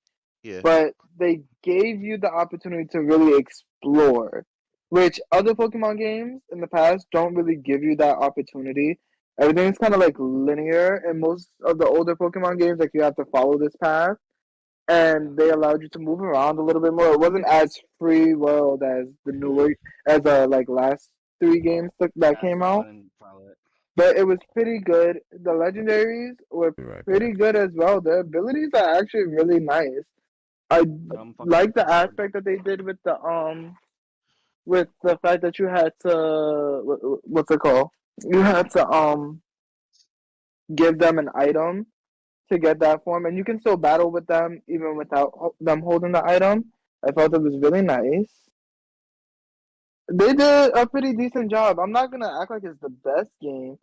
Yeah. but they gave you the opportunity to really explore. which other Pokemon games in the past don't really give you that opportunity. Everything's kind of like linear in most of the older Pokemon games. Like you have to follow this path, and they allowed you to move around a little bit more. It wasn't as free world as the newer, as like last 3 games that came out, but it was pretty good. The legendaries were Be right pretty back. good as well. Their abilities are actually really nice. I I'm fucking like the looking forward. aspect that they did with the fact that you had to what's it called? You had to give them an item to get that form, and you can still battle with them even without them holding the item. I thought it was really nice. They did a pretty decent job. I'm not gonna act like it's the best game,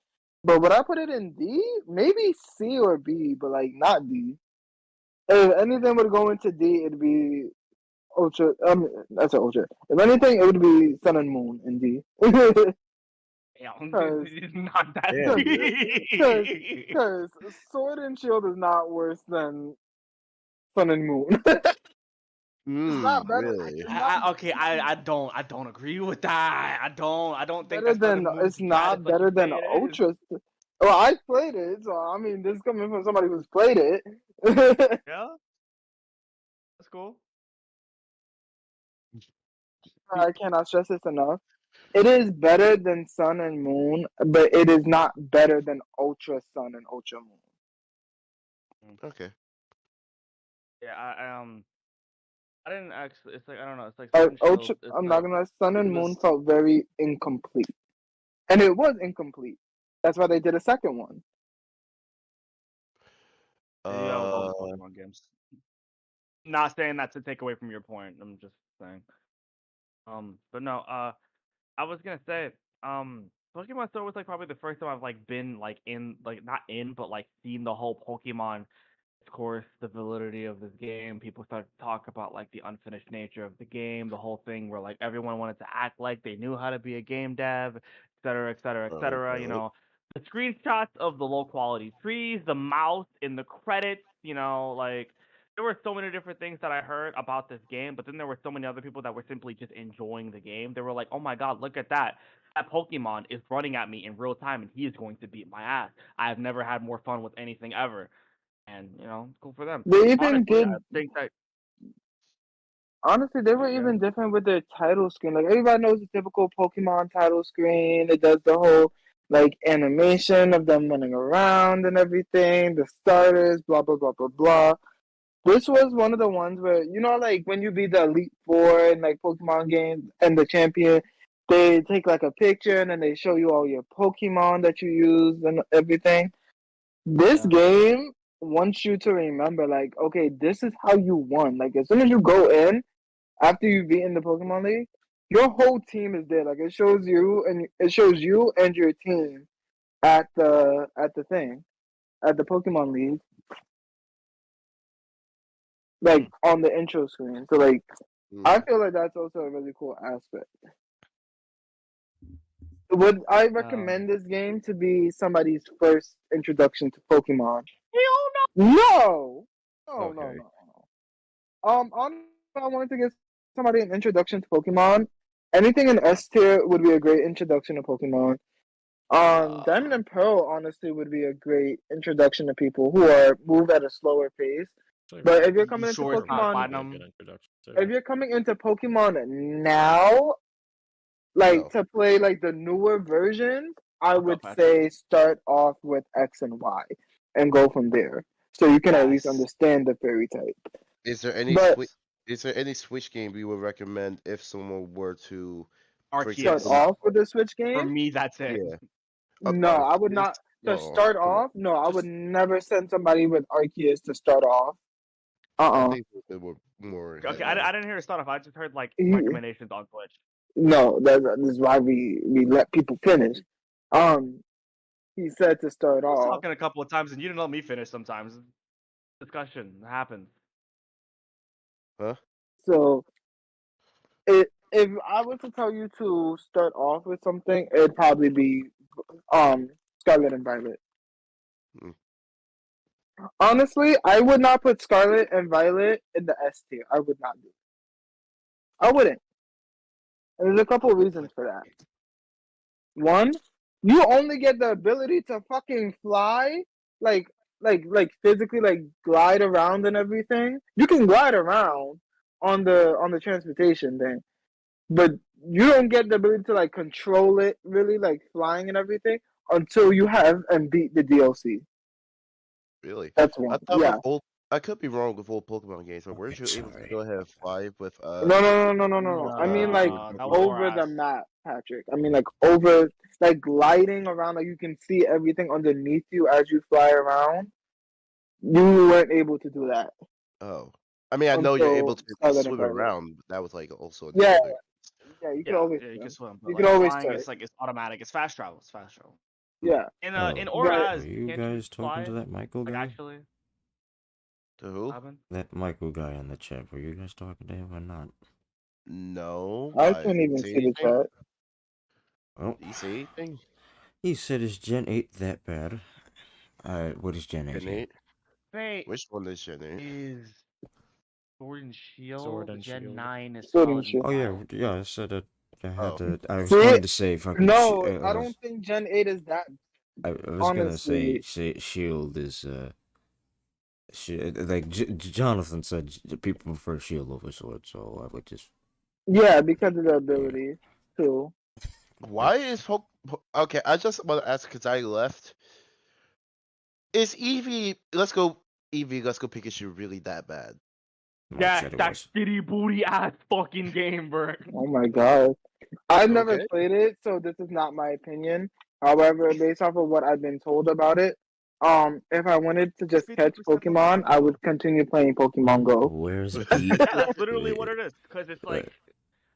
but would I put it in D? Maybe C or B, but like not D. If anything would go into D, it'd be Ultra. That's an Ultra. If anything, it would be Sun and Moon in D. Yeah, Cause, it's not that Damn, deep. because Sword and Shield is not worse than Sun and Moon. It's not better. Really? It's not I don't agree with that. I don't think better that's than. It's not better than Ultra. Ultra. Well, I played it, so I mean, this is coming from somebody who's played it. Yeah, that's cool. I cannot stress this enough. It is better than Sun and Moon, but it is not better than Ultra Sun and Ultra Moon. Okay. Yeah, I didn't actually. It's like I don't know. It's like Sword and Ultra. Shield. It's I'm like, not gonna. Sun and it Moon was- felt very incomplete, and it was incomplete. That's why they did a second one. Yeah, with all the Uh, Pokemon games. not saying that to take away from your point. I'm just saying. But no. I was gonna say. Pokemon Sword was like probably the first time I've like been like in like not in but like seen the whole Pokemon course, the validity of this game. People started to talk about like the unfinished nature of the game, the whole thing where like everyone wanted to act like they knew how to be a game dev, et cetera, et cetera, et cetera. You okay. know, the screenshots of the low quality trees, the mouse in the credits, you know, like there were so many different things that I heard about this game, but then there were so many other people that were simply just enjoying the game. They were like, oh my god, look at that. That Pokemon is running at me in real time and he is going to beat my ass. I have never had more fun with anything ever. And you know, cool for them. They even Honestly, did. I think that Honestly, they were Yeah. even different with their title screen. Like everybody knows the typical Pokemon title screen. It does the whole like animation of them running around and everything. The starters, blah blah blah blah blah. This was one of the ones where you know, like when you beat the Elite Four in like Pokemon games and the champion, they take like a picture and then they show you all your Pokemon that you use and everything. This Yeah. game wants you to remember, like, okay, this is how you won. Like as soon as you go in, after you've beaten the Pokemon League, your whole team is there. Like it shows you and your team at the thing at the Pokemon League, like on the intro screen. So like, I feel like that's also a really cool aspect. Would I recommend this game to be somebody's first introduction to Pokemon? No, Okay. no. I wanted to give somebody an introduction to Pokemon. Anything in S tier would be a great introduction to Pokemon. Diamond and Pearl honestly would be a great introduction to people who move at a slower pace. But if you're coming into Sure it's not Pokemon, platinum? if you're coming into Pokemon now, like No. to play like the newer versions, I What's would up, Patrick? say start off with X and Y and go from there. So you can at least Yes. understand the fairy type. Is there any But- is there any Switch game you would recommend if someone were to Start Arceus. off with the Switch For game? me, that's it. yeah? No, I would not. To No, start come on. off, no, I would Just- never send somebody with Arceus to start off. I think they were more. okay, I didn't hear to start off. I just heard like You- recommendations on Twitch. No, this is why we let people finish. He said to start I was off. talking a couple of times and you didn't let me finish sometimes. Discussion happens. So, if I was to tell you to start off with something, it'd probably be Scarlet and Violet. Hmm. Honestly, I would not put Scarlet and Violet in the S tier. I would not do it. I wouldn't. And there's a couple reasons for that. One, you only get the ability to fucking fly, like physically, like glide around and everything. You can glide around on the transportation thing, but you don't get the ability to like control it really, like flying and everything, until you have and beat the DLC. Really? That's I one. thought Yeah. with old, I could be wrong with old Pokemon games, but weren't you able to Sorry. go ahead and fly with No. I mean like Nah, that was more over the ass. map, Patrick. I mean like over, like gliding around, like you can see everything underneath you as you fly around. You weren't able to do that Oh, I mean, I know you're able until to Scarlet and swim Violet. around, but that was like also Yeah, another. yeah, you can Yeah, always yeah, you can swim. swim, but You like can always flying, surf. it's like it's automatic. It's fast travel. It's fast travel. Yeah, In Oh, Aura but as are you can't you guys talking to fly? that Michael Like guy? actually, To who? happen? That Michael guy in the chat. Were you guys talking to him or not? No. I Why? can't Did you even say see the anything? chat. Oh, Did you say anything? he said is Gen 8 that bad? What is Gen 8 Gen here? 8? Wait, Which one is Gen 8? is Sword and Shield? Sword and Gen Shield. 9 is Sword and Scarlet and Shield. Oh yeah, Violet. yeah. I said that. I had Oh. to. I was See? going to say fucking. No, I don't think Gen 8 is that. I was gonna honestly. say Shield is like Jonathan said, people prefer Shield over Sword, so I would just. Yeah, because of the ability too. Why is Okay, I just want to ask because I left. Is Eevee? Let's go Eevee. Let's go Pikachu. Really that bad? Mike Yeah, said it that was. shitty booty ass fucking game, bro. Oh my god. I've never Okay. played it, so this is not my opinion. However, based off of what I've been told about it, if I wanted to just catch 50% Pokemon, I would continue playing Pokemon Go. Where's Yeah, that's literally what it is. Because it's like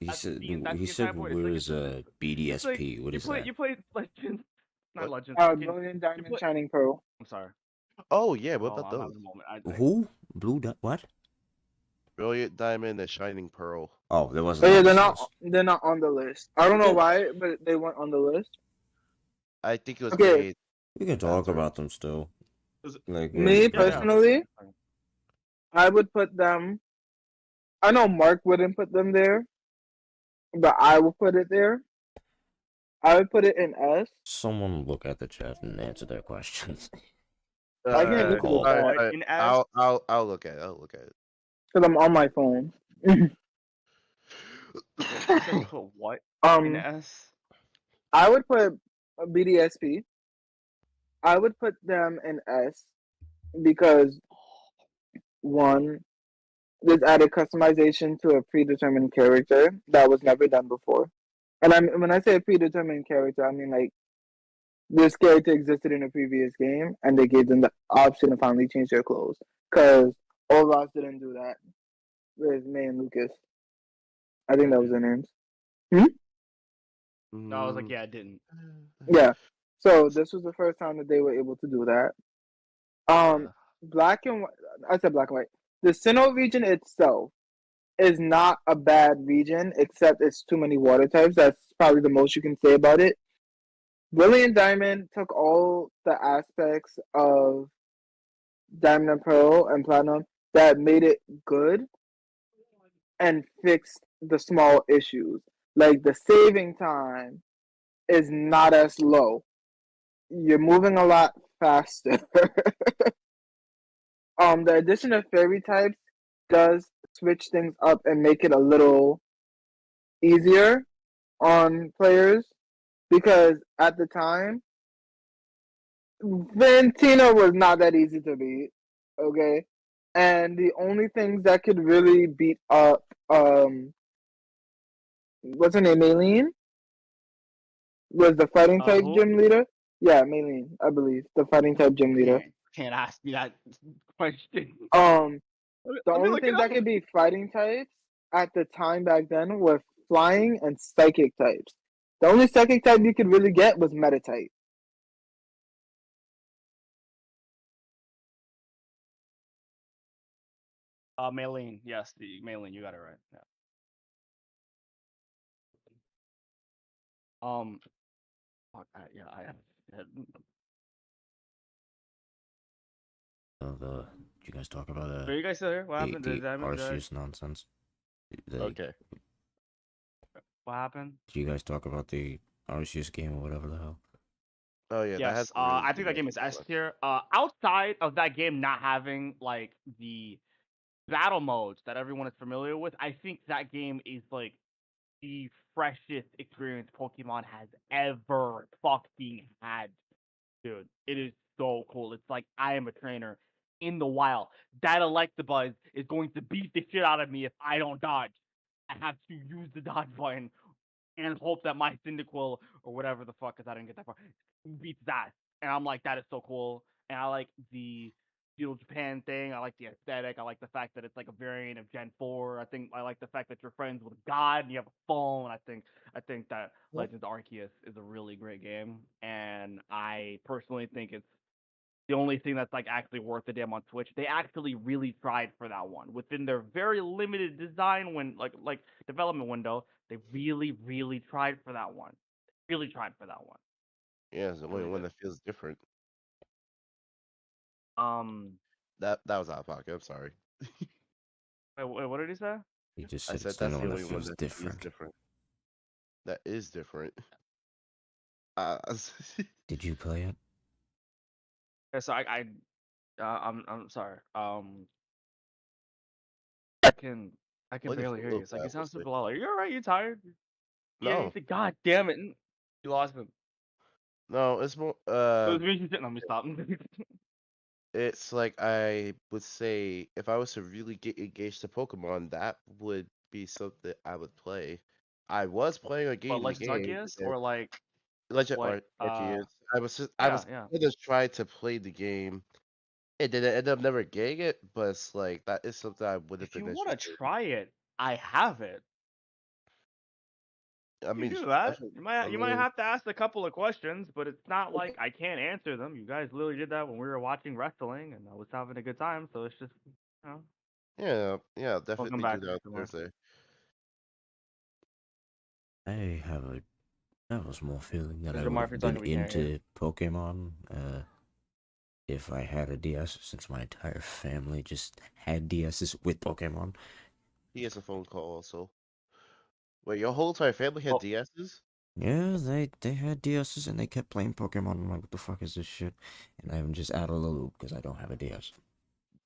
he that's said that's he the said entire point. It's like where's it's like BDSP? What is that? you play Legends, not What? Legends. Fucking, Brilliant Diamond play- Shining Pearl. I'm sorry. Oh yeah. What Oh, about I'm those? having a moment. Who? What? Brilliant Diamond and Shining Pearl. Oh, there But wasn't. yeah, on they're this not list. they're not on the list. I don't know why, but they weren't on the list. I think it was Okay. made. We can talk After. about them still. Like Me Yeah, personally, I would put them. I know Mark wouldn't put them there, but I will put it there. I would put it in S. someone look at the chat and answer their questions. I can't look at Call. the What chat in S? I'll look at it. I'll look at it. because I'm on my phone. Put what in S? I would put BDSP. I would put them in S because one, there's added customization to a predetermined character that was never done before. And when I say a predetermined character, I mean like this character existed in a previous game, and they gave them the option to finally change their clothes. Because Olaf didn't do that with May and Lucas. I think that was their names. No, I was like, yeah, I didn't. Yeah. So this was the first time that they were able to do that. Black and white. I said black and white. The Sinnoh region itself is not a bad region, except it's too many water types. That's probably the most you can say about it. Brilliant Diamond took all the aspects of Diamond and Pearl and Platinum that made it good and fixed the small issues. Like the saving time is not as low. You're moving a lot faster. The addition of fairy types does switch things up and make it a little easier on players because at the time Valentina was not that easy to beat. Okay. And the only things that could really beat up what's her name, Maylene? Was the fighting type Who? gym leader? Yeah, Maylene, I believe. The fighting type gym leader. Can't ask me that question. The Let me only look it things that up. could be fighting types at the time back then were flying and psychic types. The only psychic type you could really get was meta type. Maylene. Yes, the Maylene. You got it right. Yeah. Yeah, I have. Did you guys talk about Are you guys still here? What happened? the Did Diamond die? Arceus nonsense? Okay. What happened? Did you guys talk about the Arceus game or whatever the hell? Oh yeah, that Yes, has really I think that good game is S mechanics. tier. Outside of that game not having like the battle modes that everyone is familiar with, I think that game is like the freshest experience Pokemon has ever fucking had. Dude, it is so cool. It's like I am a trainer in the wild. That Electabuzz is going to beat the shit out of me if I don't dodge. I have to use the dodge button and hope that my Cyndaquil or whatever the fuck, because I didn't get that far, beats that. And I'm like, that is so cool. And I like the Feudal Japan thing. I like the aesthetic. I like the fact that it's like a variant of Gen 4. I like the fact that you're friends with God and you have a phone. I think that Legends Arceus is a really great game. And I personally think it's the only thing that's like actually worth the damn on Switch. They actually really tried for that one within their very limited design like development window. They really tried for that one. Really tried for that one. Yeah, it's the only Really one did. that feels different. Um, That was out of pocket. I'm sorry. wait, what did he say? He just I said said it's the that's only the one that only one feels that feels different. different. That is different. Uh, Did you play it? Yeah, so I'm sorry. I can Like it's barely a hear little you. It's like you bad, sound mostly. super loud. Like, you're right. You tired? Yeah. No, You said, God damn it! You lost him. no, it's more. It was me. Let me stop. It's like I would say if I was to really get engaged to Pokemon, that would be something I would play. I was playing a What, game the Legends game, Arceus and or like Legend what? Arceus. I Yeah, was yeah. gonna try to play the game. It didn't end up never getting it, but it's like that is something I would have If you been want to interested try it, I have it. in. I You mean, do that. definitely. I You might mean, have to ask a couple of questions, but it's not like I can't answer them. You guys literally did that when we were watching wrestling, and I was having a good time. So it's just, you know, yeah, welcome definitely do back, that on Mr. Mark. Thursday. I was more feeling that I Mr. would Mark, you're have been talking. We can't hear. into Pokemon if I had a DS, since my entire family just had DSs with Pokemon. He has a phone call also. Wait, your whole entire family had Oh, DSs? Yeah, they had DSs and they kept playing Pokemon. I'm like, what the fuck is this shit? And I'm just out of the loop because I don't have a DS.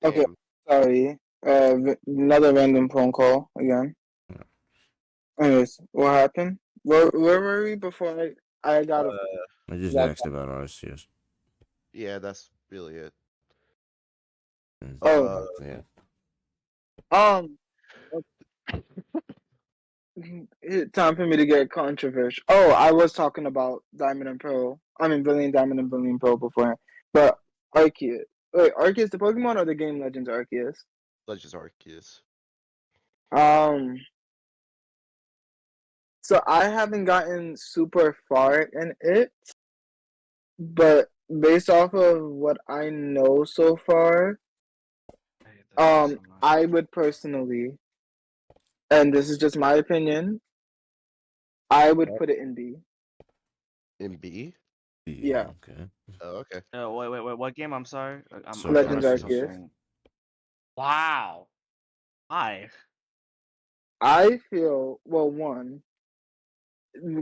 Okay, Damn. sorry. Another random phone call again. Yeah. Anyways, what happened? Where were we before I got a I just got asked about Arceus. Yeah, that's really it. And, Oh, yeah. um, time for me to get controversial. Oh, I was talking about Diamond and Pearl. I mean, Brilliant Diamond and Brilliant Pearl before, but Arceus. Wait, Arceus the Pokemon or the game Legends Arceus? Legends Arceus. Um, so I haven't gotten super far in it, but based off of what I know so far, I hate that game so much. I would personally, and this is just my opinion, I would put it in B. In B? Yeah. Okay. Oh, okay. Wait. What game? I'm sorry. I'm Sword trying Legends to Arceus. think of Arceus. something. Wow. Why? I feel, well, one,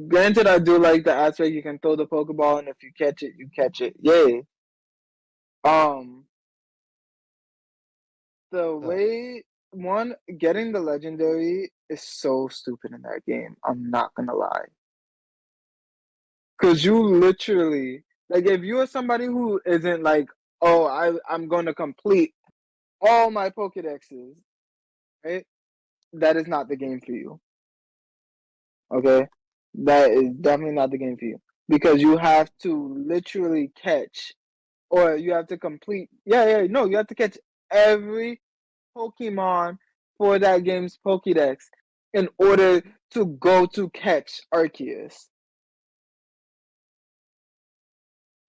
granted, I do like the aspect you can throw the Pokeball, and if you catch it, you catch it. Yay. The way, one, getting the legendary is so stupid in that game. I'm not gonna lie. Cause you literally, like, if you are somebody who isn't like, oh, I'm going to complete all my Pokedexes, right? That is not the game for you. Okay, that is definitely not the game for you because you have to literally catch, or you have to complete. Yeah, no, you have to catch every Pokemon for that game's Pokédex in order to go to catch Arceus.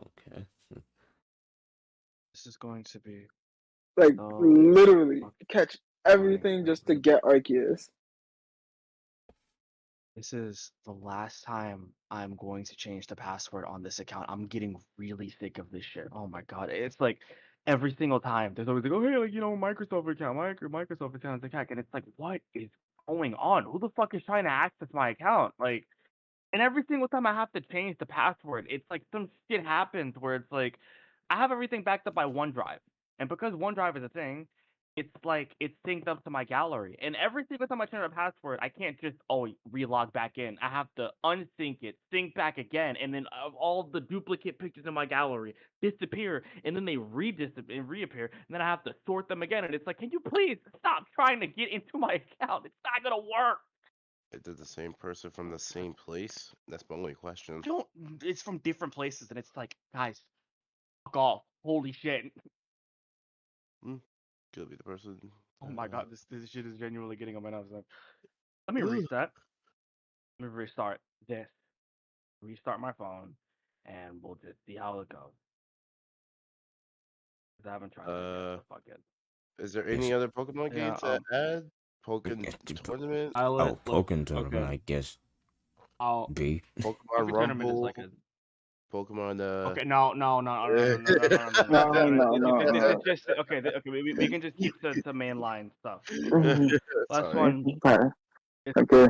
Okay. This is going to be Like so literally fucking catch annoying. everything just to get Arceus. This is the last time I'm going to change the password on this account. I'm getting really sick of this shit. Oh my god. It's like every single time there's always like, oh hey, like, Microsoft account, Microsoft account, and it's like, what is going on? Who the fuck is trying to access my account? Like, and every single time I have to change the password, it's like some shit happens where it's like I have everything backed up by OneDrive. And because OneDrive is a thing, it's like it's synced up to my gallery. And every single time I change my password, I can't just relog back in. I have to unsync it, sync back again, and then all the duplicate pictures in my gallery disappear, and then they and reappear, and then I have to sort them again. And it's like, can you please stop trying to get into my account? It's not gonna work. Is it the same person from the same place? That's my only question. Don't. It's from different places, and it's like, guys, fuck off. Holy shit. Could be the person. Oh my god, this shit is genuinely getting on my nerves. Let me reset. Let me restart this. Restart my phone, and we'll just see how it goes. 'Cause I haven't tried that yet, so fuck it. Is there any other Pokemon Yeah, games to add? Pokemon Tournament? Oh, Pokemon Tournament, I guess. I'll B. Pokemon tournament is Rumble? like a. Pokemon, Okay, no. This is just okay. We can just keep to mainline stuff. Last Sorry. one. Okay. Okay.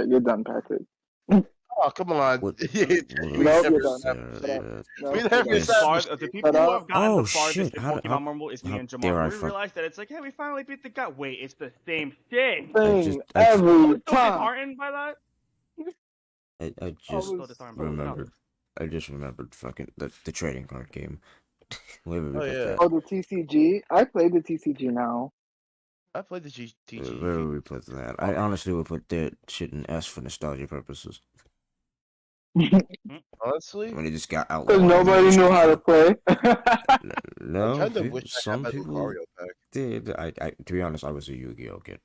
You're done, Patrick. Oh, come on. What- We Nope, never you're done. said- No, We you're never done. said- The people who have gotten Oh, the farthest shit. in How- Pokemon Rumble is me how and dare Jamal. I We fuck- realized that it's like, hey, we finally beat the guy. Wait, it's the same thing. Thing I every So time. disheartened by that? I just So disheartened by that. remembered. I just remembered fucking the trading card game. Where would we Oh, put yeah. that? Oh, the TCG. I played the TCG now. I played the TCG. Where would we put that? I honestly would put that shit in S for nostalgia purposes. Honestly? When it just got Because outlawed. nobody knew how to play. No, I'm trying to people- wish I had some my people Lucario back. did. I to be honest, I was a Yu-Gi-Oh kid,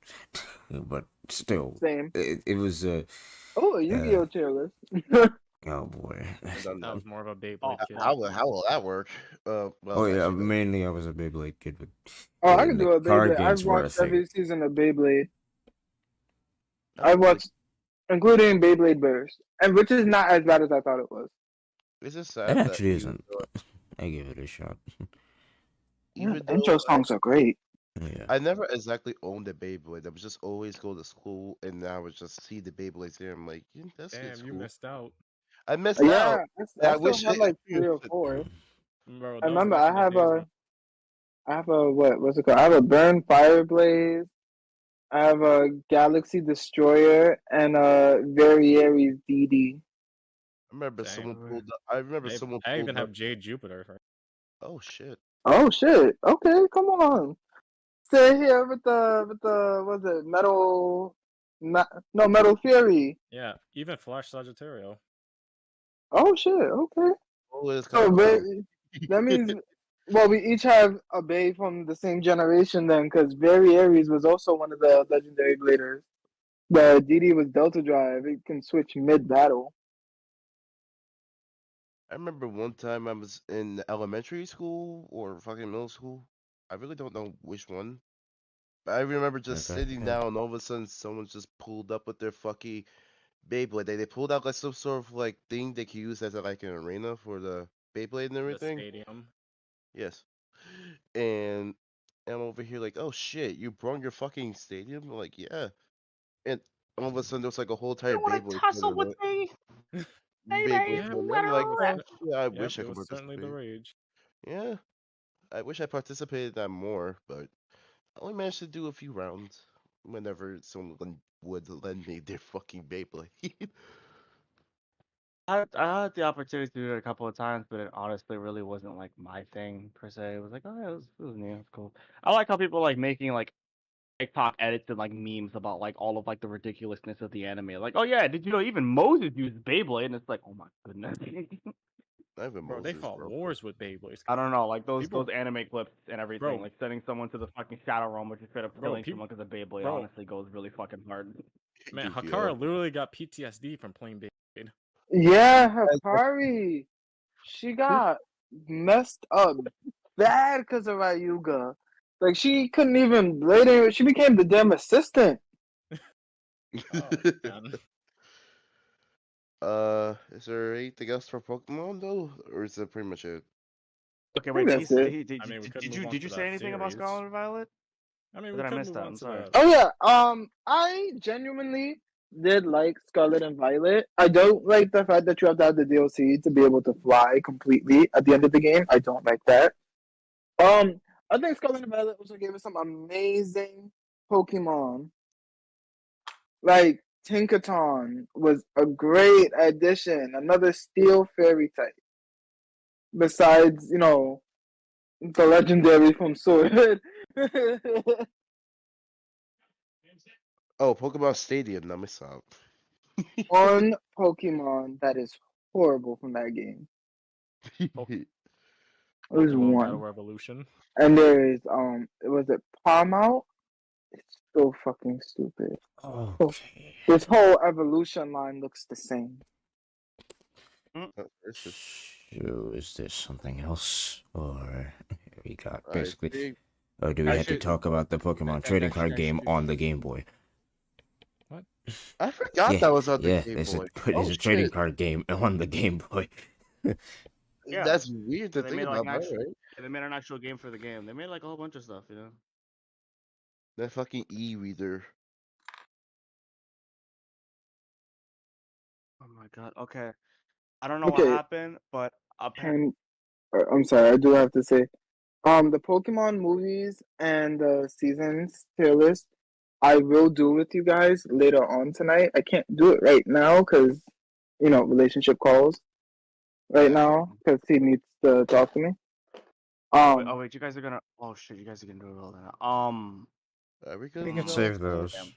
but still, Same. it was Oh, a Yu-Gi-Oh chairless. oh boy. That was more of a Beyblade kid. How will that work? Well, Oh yeah, actually, no. mainly I was a Beyblade kid, but Oh, I the can do a card Beyblade. games I've were a watched thing. every season of Beyblade. I I watched, including Beyblade Burst, and which is not as bad as I thought it was. It's just sad It that actually even isn't. though- I give it a shot. even though Intro songs are great. Yeah. I never exactly owned a Beyblade. I would just always go to school and I would just see the Beyblades there. I'm like, that's Damn, you cool. missed out. I missed Yeah, out. I I still wish have I- like 3 or 4. Bro, I those remember back I in the have days, a what's it called? I have a Burn Fireblaze. I have a Galaxy Destroyer and a Very Aries DD. I remember Dang. someone pulled up. I remember someone I pulled even up. have Jade Jupiter. Oh shit. Oh shit! Okay, come on. Stay here with the what's it? Metal Fury. Yeah, even Flash Sagittario. Oh shit! Okay. Oh, it's So kind that means well, we each have a Bay from the same generation then, because Very Aries was also one of the legendary bladers. The DD was Delta Drive. It can switch mid battle. I remember one time I was in elementary school or fucking middle school. I really don't know which one. But I remember just Okay, sitting yeah. down and all of a sudden someone just pulled up with their fucking Beyblade. They pulled out like some sort of like thing they could use as like an arena for the Beyblade and The everything. stadium. Yes. And I'm over here like, oh shit, you brought your fucking stadium? I'm like, yeah. And all of a sudden there was like a whole entire You want Beyblade to tussle with tournament. me? Beyblade Yeah. tournament. I'm like, Let oh, yeah, I Yep, wish I it could was certainly the participate. rage. Yeah. I wish I participated in that more, but I only managed to do a few rounds whenever someone would lend me their fucking Beyblade. I had the opportunity to do it a couple of times, but it honestly really wasn't like my thing per se. It was like, oh yeah, it was neat, it's cool. I like how people like making like TikTok edits and like memes about like all of like the ridiculousness of the anime. Like, oh yeah, did you know even Moses used Beyblade? And it's like, oh my goodness. Not even Bro, they Moses, fought bro. wars with Beyblades. I don't know, like those People- anime clips and everything, Bro. like sending someone to the fucking Shadow Realm, which is straight up Bro, killing people- someone because of Beyblade. bro. Honestly, goes really fucking hard. Man, Yeah. Hakara literally got PTSD from playing Beyblade. Yeah, Hikari. She got messed up bad because of Ryuga. Like she couldn't even blade it. She became the damn assistant. Oh, man. Is there anything else for Pokemon though, or is that pretty much it? Okay, I wait. think that's it. I mean, we could Did move on you to say that anything about series. Scarlet and Violet? I mean, Or we did I could miss move that? on I'm to sorry. the. Oh yeah. I genuinely did like Scarlet and Violet. I don't like the fact that you have to have the DLC to be able to fly completely at the end of the game. I don't like that. I think Scarlet and Violet also gave us some amazing Pokemon. Like Tinkaton was a great addition. Another Steel Fairy type. Besides, the legendary from Sword. Oh, Pokemon Stadium. Let me stop. One Pokemon that is horrible from that game. There's Pokemon one. Battle Revolution. And there is was it Palmout? It's so fucking stupid. Okay. This whole evolution line looks the same. So is there something else, or we got I basically, think or do we have to actually- talk about the Pokemon trading card game on the Game Boy? I forgot that was on the yeah, Game there's Boy. there's Oh, a trading shit. card game on the Game Boy. Yeah. That's weird to They think made like about, an actual, right? they made an actual game for the game. They made like a whole bunch of stuff, you know. That fucking e-reader. Oh my god. Okay. I don't know what Okay. happened, but apparently And I'm sorry, I do have to say, the Pokemon movies and the seasons tier list, I will do with you guys later on tonight. I can't do it right now because, relationship calls right now because he needs to talk to me. oh wait, you guys are gonna oh shit, you guys are gonna do it all then. Are we We gonna can do save that? those. Damn.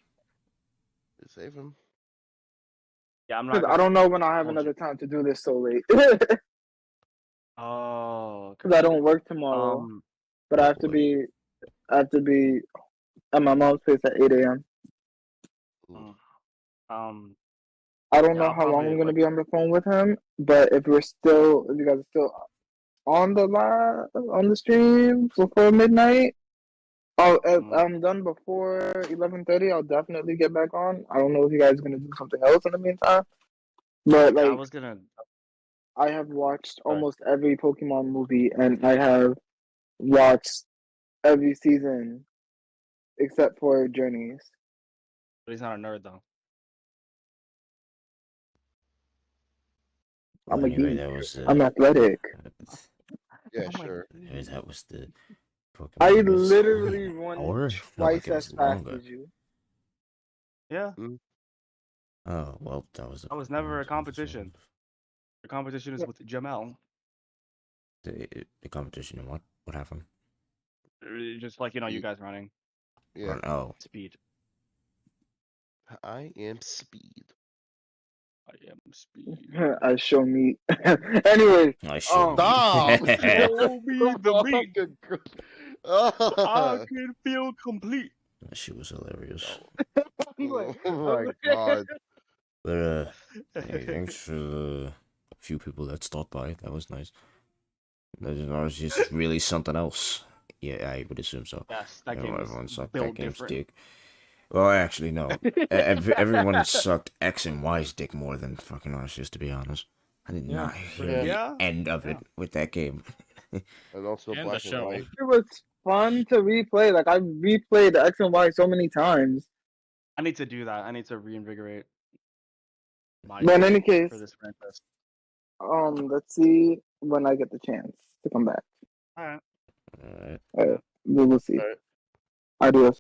Save him. Yeah, I'm not Because I gonna don't know when I have hold you. another time to do this so late. Because Oh, I don't work tomorrow, um but I have to be at my mom's place at 8 a.m. Ooh. I don't Yeah, know I'll how long probably, I'm gonna like- be on the phone with him, but if you guys are still on the stream before midnight, if I'm done before 11:30, I'll definitely get back on. I don't know if you guys are gonna do something else in the meantime, but I like was gonna I have watched Right. almost every Pokemon movie, and I have watched every season except for Journeys. but he's not a nerd though. Well, I'm a anyway, geek. that was I'm athletic. Yeah, Oh my sure. Anyway, that was the Pokemon. I It was literally an run hour? Felt twice like it as was fast longer. as you. Yeah. Oh well, that was. That was never a Pokemon competition. episode. The competition is Yeah. with Jamel. The competition and what? What happened? Just like, you guys running. Yeah. Oh, Speed. I am speed. I am speed. I show me. Anyway, I should. Stop! Show me the meat. I Oh, can feel complete. That shit was hilarious. I'm like, my god. But hey, thanks for the few people that stopped by. That was nice. That was just really something else. Yeah, I would assume so. Yes, that game Everyone is sucked. built That game's different. dick. Well, actually, no. Everyone sucked X and Y's dick more than fucking Arceus, to be honest. I did not hear Yeah. the end of it with that game. And also And the black show. and white. it was fun to replay. Like I replayed the X and Y so many times. I need to do that. I need to reinvigorate my But in love any case, for this franchise. let's see when I get the chance to come back. Alright. Alright. We will see. Alright. Adios.